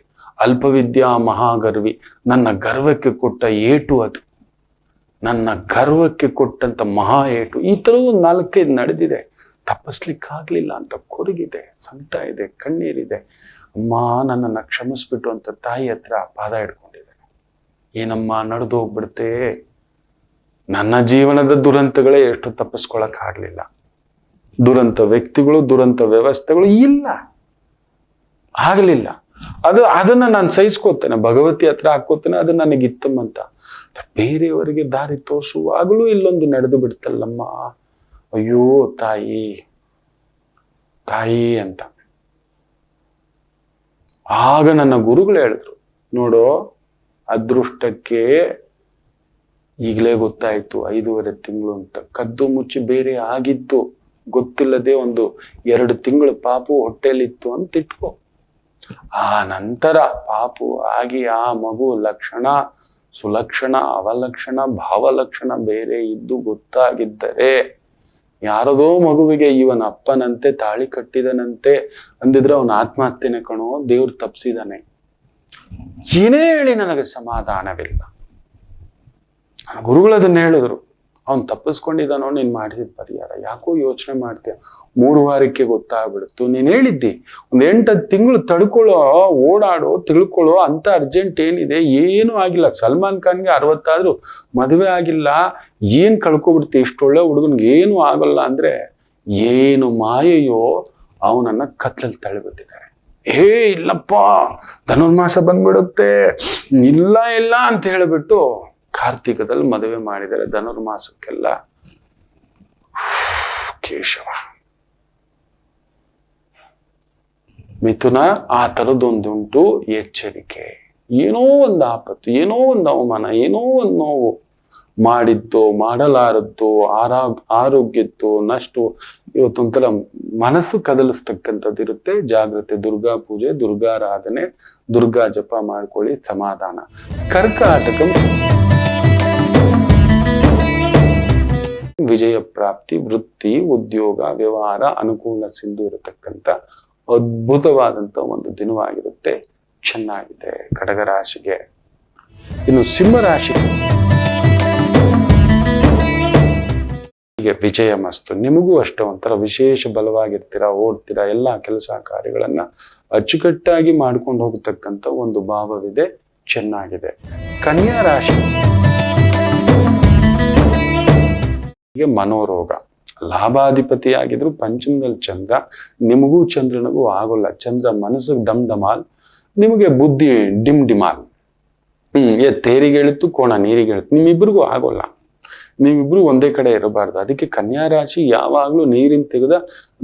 ಅಲ್ಪವಿದ್ಯಾ ಮಹಾಗರ್ವಿ. ನನ್ನ ಗರ್ವಕ್ಕೆ ಕೊಟ್ಟ ಏಟು ಅದು, ನನ್ನ ಗರ್ವಕ್ಕೆ ಕೊಟ್ಟಂತ ಮಹಾ ಏಟು. ಈ ಥರದ್ದು ಒಂದು 4-5 ನಡೆದಿದೆ. ತಪ್ಪಿಸ್ಲಿಕ್ಕಾಗ್ಲಿಲ್ಲ ಅಂತ ಕೊರಗಿದೆ, ಸಂಕಟ ಇದೆ, ಕಣ್ಣೀರಿದೆ. ಅಮ್ಮ, ನನ್ನನ್ನು ಕ್ಷಮಿಸ್ಬಿಟ್ಟು ಅಂತ ತಾಯಿ ಹತ್ರ ಪಾದ ಹಿಡ್ಕೊಂಡಿದ್ದೇನೆ. ಏನಮ್ಮ, ನಡೆದು ಹೋಗ್ಬಿಡುತ್ತೆ. ನನ್ನ ಜೀವನದ ದುರಂತಗಳೇ ಎಷ್ಟು ತಪ್ಪಿಸ್ಕೊಳಕ್ ಆಗ್ಲಿಲ್ಲ. ದುರಂತ ವ್ಯಕ್ತಿಗಳು, ದುರಂತ ವ್ಯವಸ್ಥೆಗಳು ಆಗ್ಲಿಲ್ಲ. ಅದನ್ನ ನಾನು ಸಹಿಸ್ಕೋತೇನೆ, ಭಗವತಿ ಹತ್ರ ಹಾಕೋತೇನೆ, ಅದು ನನಗಿತ್ತಮ್ಮಂತ. ಬೇರೆಯವರಿಗೆ ದಾರಿ ತೋರಿಸುವಾಗಲೂ ಇಲ್ಲೊಂದು ನಡೆದು ಬಿಡ್ತಲ್ಲಮ್ಮ. ಅಯ್ಯೋ ತಾಯಿ ಅಂತ. ಆಗ ನನ್ನ ಗುರುಗಳು ಹೇಳಿದ್ರು, ನೋಡೋ, ಅದೃಷ್ಟಕ್ಕೆ ಈಗಲೇ ಗೊತ್ತಾಯ್ತು 5.5 ತಿಂಗಳು ಅಂತ. ಕದ್ದು ಮುಚ್ಚಿ ಬೇರೆ ಆಗಿತ್ತು, ಗೊತ್ತಿಲ್ಲದೆ ಒಂದು 2 ತಿಂಗಳು ಪಾಪು ಹೊಟ್ಟೆಲಿತ್ತು ಅಂತ ಇಟ್ಕೋ. ಆ ನಂತರ ಪಾಪು ಆಗಿ ಆ ಮಗು ಲಕ್ಷಣ, ಸುಲಕ್ಷಣ, ಅವಲಕ್ಷಣ, ಭಾವಲಕ್ಷಣ ಬೇರೆ ಇದ್ದು ಗೊತ್ತಾಗಿದ್ದರೆ, ಯಾರದೋ ಮಗುವಿಗೆ ಇವನ ಅಪ್ಪನಂತೆ ತಾಳಿ ಕಟ್ಟಿದನಂತೆ ಅಂದಿದ್ರೆ ಅವನ ಆತ್ಮಹತ್ಯೆನೆ ಕಣೋ, ದೇವ್ರು ತಪ್ಸಿದಾನೆ. ಏನೇ ಹೇಳಿ ನನಗೆ ಸಮಾಧಾನವಿಲ್ಲ. ಗುರುಗಳು ಅದನ್ನ ಹೇಳಿದ್ರು, ಅವನ್ ತಪ್ಪಿಸ್ಕೊಂಡಿದ್ದಾನೋ, ನೀನ್ ಮಾಡಿದ ಪರಿಹಾರ ಯಾಕೋ ಯೋಚನೆ ಮಾಡ್ತೀಯ. 3 ವಾರಕ್ಕೆ ಗೊತ್ತಾಗ್ಬಿಡುತ್ತು. ನೀನ್ ಹೇಳಿದ್ದಿ 8 ತಿಂಗಳು ತಡ್ಕೊಳ್ಳೋ, ಓಡಾಡೋ, ತಿಳ್ಕೊಳ್ಳೋ, ಅಂತ ಅರ್ಜೆಂಟ್ ಏನಿದೆ? ಏನೂ ಆಗಿಲ್ಲ. ಸಲ್ಮಾನ್ ಖಾನ್ಗೆ 60 ಆದ್ರೂ ಮದುವೆ ಆಗಿಲ್ಲ, ಏನ್ ಕಳ್ಕೊಬಿಡ್ತಿ? ಇಷ್ಟೊಳ್ಳೆ ಹುಡುಗನ್ಗೆ ಏನೂ ಆಗಲ್ಲ ಅಂದ್ರೆ ಏನು ಮಾಯೆಯೋ ಅವನನ್ನ ಕತ್ಲಲ್ಲಿ ತಳ್ಳಿಬಿಟ್ಟಿದ್ದಾರೆ. ಇಲ್ಲಪ್ಪ, ಧನುರ್ಮಾಸ ಬಂದ್ಬಿಡುತ್ತೆ, ಇಲ್ಲ ಅಂತ ಹೇಳಿಬಿಟ್ಟು ಕಾರ್ತಿಕದಲ್ಲಿ ಮದುವೆ ಮಾಡಿದ್ದಾರೆ. ಧನುರ್ಮಾಸಕ್ಕೆಲ್ಲ ಕೇಶವ. ಮಿಥುನ ಆ ಥರದೊಂದುಂಟು. ಎಚ್ಚರಿಕೆ. ಏನೋ ಒಂದು ಆಪತ್ತು, ಏನೋ ಒಂದು ಅವಮಾನ, ಏನೋ ಒಂದು ನೋವು, ಮಾಡಿದ್ದು ಮಾಡಲಾರದ್ದು, ಆರೋಗ್ಯದ್ದು ನಷ್ಟ, ಇವತ್ತೊಂಥರ ಮನಸ್ಸು ಕದಲಿಸ್ತಕ್ಕಂಥದ್ದಿರುತ್ತೆ. ಜಾಗ್ರತೆ. ದುರ್ಗಾ ಪೂಜೆ, ದುರ್ಗಾರಾಧನೆ, ದುರ್ಗಾ ಜಪ ಮಾಡ್ಕೊಳ್ಳಿ, ಸಮಾಧಾನ. ಕರ್ಕಾಟಕ ವಿಜಯ ಪ್ರಾಪ್ತಿ, ವೃತ್ತಿ, ಉದ್ಯೋಗ, ವ್ಯವಹಾರ ಅನುಕೂಲ ಸಿಂಧು ಇರತಕ್ಕಂಥ ಅದ್ಭುತವಾದಂತ ಒಂದು ದಿನವಾಗಿರುತ್ತೆ. ಚೆನ್ನಾಗಿದೆ ಕಡಗರಾಶಿಗೆ. ಇನ್ನು ಸಿಂಹರಾಶಿಗೆ ವಿಜಯ ಮಸ್ತು. ನಿಮಗೂ ಅಷ್ಟೇ ಒಂಥರ ವಿಶೇಷ ಬಲವಾಗಿರ್ತೀರಾ, ಓಡ್ತೀರಾ, ಎಲ್ಲಾ ಕೆಲಸ ಕಾರ್ಯಗಳನ್ನ ಅಚ್ಚುಕಟ್ಟಾಗಿ ಮಾಡ್ಕೊಂಡು ಹೋಗತಕ್ಕಂಥ ಒಂದು ಭಾವವಿದೆ. ಚೆನ್ನಾಗಿದೆ. ಕನ್ಯಾ ರಾಶಿ ಮನೋರೋಗ. ಲಾಭಾಧಿಪತಿಯಾಗಿದ್ರು ಪಂಚಮದಲ್ಲಿ ಚಂದ್ರ, ನಿಮಗೂ ಚಂದ್ರನಿಗೂ ಆಗೋಲ್ಲ. ಚಂದ್ರ ಮನಸ್ಸಿಗೆ ಡಮ್ ಡಮಾಲ್, ನಿಮಗೆ ಬುದ್ಧಿ ಡಿಮ್ ಡಿಮಾಲ್. ತೇರಿಗೆ ಇಳಿತು, ಕೋಣ ನೀರಿಗೆ ಇಳಿತು, ನಿಮ್ಮಿಬ್ಬರಿಗೂ ಆಗೋಲ್ಲ. ನೀವಿಬ್ರು ಒಂದೇ ಕಡೆ ಇರಬಾರ್ದು. ಅದಕ್ಕೆ ಕನ್ಯಾ ರಾಶಿ ಯಾವಾಗ್ಲೂ ನೀರಿನ ತೆಗೆದ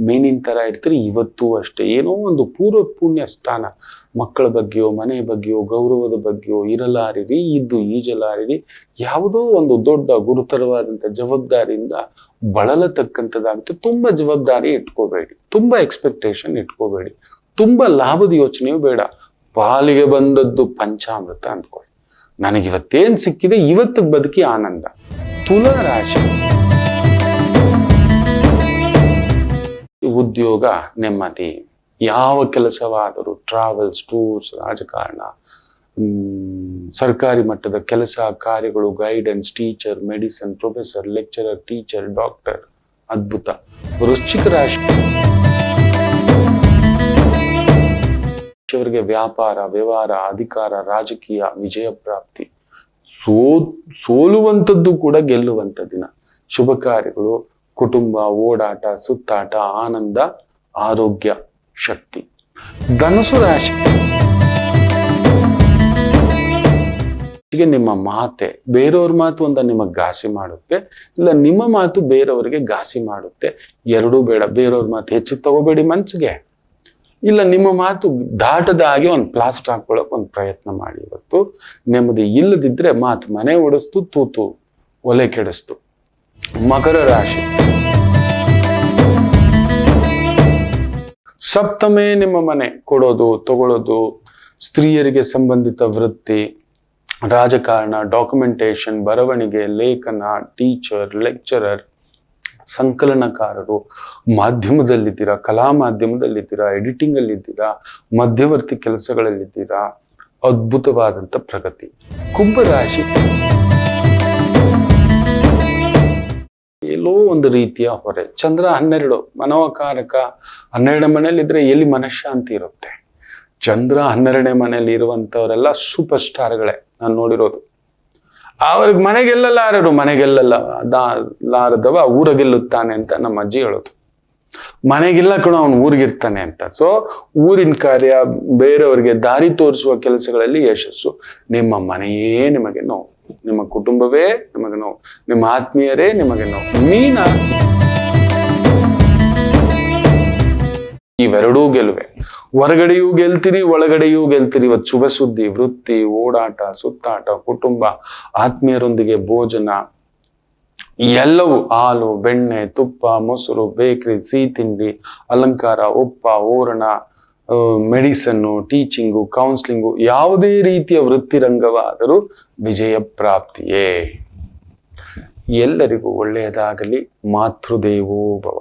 ಮೀನಿನ ತರ ಇರ್ತೀರಿ. ಇವತ್ತು ಅಷ್ಟೇ ಏನೋ ಒಂದು ಪೂರ್ವ ಪುಣ್ಯ ಸ್ಥಾನ, ಮಕ್ಕಳ ಬಗ್ಗೆಯೋ ಮನೆ ಬಗ್ಗೆಯೋ ಗೌರವದ ಬಗ್ಗೆಯೋ ಇರಲಾರಿರಿ, ಇದ್ದು ಈಜಲಾರಿರಿ. ಯಾವುದೋ ಒಂದು ದೊಡ್ಡ ಗುರುತರವಾದಂತ ಜವಾಬ್ದಾರಿಯಿಂದ ಬಳಲತಕ್ಕಂಥದ್ದಾಗುತ್ತೆ. ತುಂಬಾ ಜವಾಬ್ದಾರಿ ಇಟ್ಕೋಬೇಡಿ, ತುಂಬಾ ಎಕ್ಸ್ಪೆಕ್ಟೇಷನ್ ಇಟ್ಕೋಬೇಡಿ, ತುಂಬಾ ಲಾಭದ ಯೋಚನೆಯೂ ಬೇಡ. ಪಾಲಿಗೆ ಬಂದದ್ದು ಪಂಚಾಮೃತ ಅಂದ್ಕೊಳ್ಳಿ. ನನಗಿವತ್ತೇನ್ ಸಿಕ್ಕಿದೆ ಇವತ್ತಿಗೆ ಬದುಕಿ ಆನಂದ. ತುಲಾ ರಾಶಿ ಉದ್ಯೋಗ ನೆಮ್ಮದಿ. ಯಾವ ಕೆಲಸವಾದರೂ ಟ್ರಾವೆಲ್ಸ್, ಟೂರ್ಸ್, ರಾಜಕಾರಣ, ಸರ್ಕಾರಿ ಮಟ್ಟದ ಕೆಲಸ ಕಾರ್ಯಗಳು, guidance, teacher, medicine, professor, lecturer, teacher, doctor, ಅದ್ಭುತ. ವೃಶ್ಚಿಕ ರಾಶಿ ಅವರಿಗೆ ವ್ಯಾಪಾರ, ವ್ಯವಹಾರ, ಅಧಿಕಾರ, ರಾಜಕೀಯ, ವಿಜಯ ಪ್ರಾಪ್ತಿ. ಸೋಲುವಂಥದ್ದು ಕೂಡ ಗೆಲ್ಲುವಂಥ ದಿನ. ಶುಭ ಕಾರ್ಯಗಳು, ಕುಟುಂಬ, ಓಡಾಟ, ಸುತ್ತಾಟ, ಆನಂದ, ಆರೋಗ್ಯ, ಶಕ್ತಿ. ಧನುಸು ರಾಶಿ ನಿಮ್ಮ ಮಾತೆ ಬೇರೆಯವ್ರ ಮಾತು ಅಂತ ನಿಮಗೆ ಘಾಸಿ ಮಾಡುತ್ತೆ, ಇಲ್ಲ ನಿಮ್ಮ ಮಾತು ಬೇರೆಯವರಿಗೆ ಘಾಸಿ ಮಾಡುತ್ತೆ. ಎರಡೂ ಬೇಡ. ಬೇರೆಯವ್ರ ಮಾತು ಹೆಚ್ಚು ತಗೋಬೇಡಿ ಮನ್ಸಿಗೆ, ಇಲ್ಲ ನಿಮ್ಮ ಮಾತು ದಾಟದ ಹಾಗೆ ಒಂದು ಪ್ಲಾಸ್ಟರ್ ಹಾಕೊಳ್ಳೋಕೆ ಒಂದು ಪ್ರಯತ್ನ ಮಾಡಿ. ಇವತ್ತು ನೆಮ್ಮದಿ ಇಲ್ಲದಿದ್ರೆ ಮಾತು ಮನೆ ಒಡಿಸ್ತು, ತೂತು ಒಲೆ ಕೆಡಿಸ್ತು. ಮಕರ ರಾಶಿ ಸಪ್ತಮೇ ನಿಮ್ಮ ಮನೆ. ಕೊಡೋದು ತಗೊಳ್ಳೋದು, ಸ್ತ್ರೀಯರಿಗೆ ಸಂಬಂಧಿತ ವೃತ್ತಿ, ರಾಜಕಾರಣ, ಡಾಕ್ಯುಮೆಂಟೇಶನ್, ಬರವಣಿಗೆ, ಲೇಖನ, ಟೀಚರ್, ಲೆಕ್ಚರರ್, ಸಂಕಲನಕಾರರು, ಮಾಧ್ಯಮದಲ್ಲಿದ್ದೀರಾ, ಕಲಾ ಮಾಧ್ಯಮದಲ್ಲಿದ್ದೀರಾ, ಎಡಿಟಿಂಗ್ ಅಲ್ಲಿದ್ದೀರಾ, ಮಧ್ಯವರ್ತಿ ಕೆಲಸಗಳಲ್ಲಿದ್ದೀರಾ, ಅದ್ಭುತವಾದಂಥ ಪ್ರಗತಿ. ಕುಂಭರಾಶಿ ಎಲ್ಲೋ ಒಂದು ರೀತಿಯ ಹೊರೆ. ಚಂದ್ರ 12 ಮನೋಕಾರಕ. 12ನೇ ಮನೆಯಲ್ಲಿದ್ರೆ ಎಲ್ಲಿ ಮನಃಶಾಂತಿ ಇರುತ್ತೆ? ಚಂದ್ರ 12ನೇ ಮನೆಯಲ್ಲಿ ಇರುವಂತವರೆಲ್ಲ ಸೂಪರ್ ಸ್ಟಾರ್ಗಳೇ ನಾನು ನೋಡಿರೋದು. ಅವ್ರಿಗೆ ಮನೆಗೆಲ್ಲಲಾರದವ ಊರ ಗೆಲ್ಲುತ್ತಾನೆ ಅಂತ ನಮ್ಮ ಅಜ್ಜಿ ಹೇಳೋದು. ಮನೆಗೆಲ್ಲ ಕಣ ಅವನು ಊರಿಗಿರ್ತಾನೆ ಅಂತ. ಸೊ ಊರಿನ ಕಾರ್ಯ, ಬೇರೆಯವರಿಗೆ ದಾರಿ ತೋರಿಸುವ ಕೆಲಸಗಳಲ್ಲಿ ಯಶಸ್ಸು. ನಿಮ್ಮ ಮನೆಯೇ ನಿಮಗೆ ನೋವು, ನಿಮ್ಮ ಕುಟುಂಬವೇ ನಿಮಗೆ ನೋವು, ನಿಮ್ಮ ಆತ್ಮೀಯರೇ ನಿಮಗೆ ನೋವು. ಮೀನ ಇವೆರಡೂ ಗೆಲುವೆ. ಹೊರಗಡೆಯೂ ಗೆಲ್ತೀರಿ, ಒಳಗಡೆಯೂ ಗೆಲ್ತೀರಿ. ಇವತ್ತು ಶುಭ ಸುದ್ದಿ, ವೃತ್ತಿ, ಓಡಾಟ, ಸುತ್ತಾಟ, ಕುಟುಂಬ, ಆತ್ಮೀಯರೊಂದಿಗೆ ಭೋಜನ, ಎಲ್ಲವೂ ಹಾಲು, ಬೆಣ್ಣೆ, ತುಪ್ಪ, ಮೊಸರು, ಬೇಕರಿ, ಸಿಹಿ ತಿಂಡಿ, ಅಲಂಕಾರ, ಒಪ್ಪ, ಓರಣ, ಮೆಡಿಸನ್ನು, ಟೀಚಿಂಗು, ಕೌನ್ಸಿಲಿಂಗು, ಯಾವುದೇ ರೀತಿಯ ವೃತ್ತಿ ರಂಗವಾದರೂ ವಿಜಯ ಪ್ರಾಪ್ತಿಯೇ. ಎಲ್ಲರಿಗೂ ಒಳ್ಳೆಯದಾಗಲಿ. ಮಾತೃದೇವೋ ಭವ.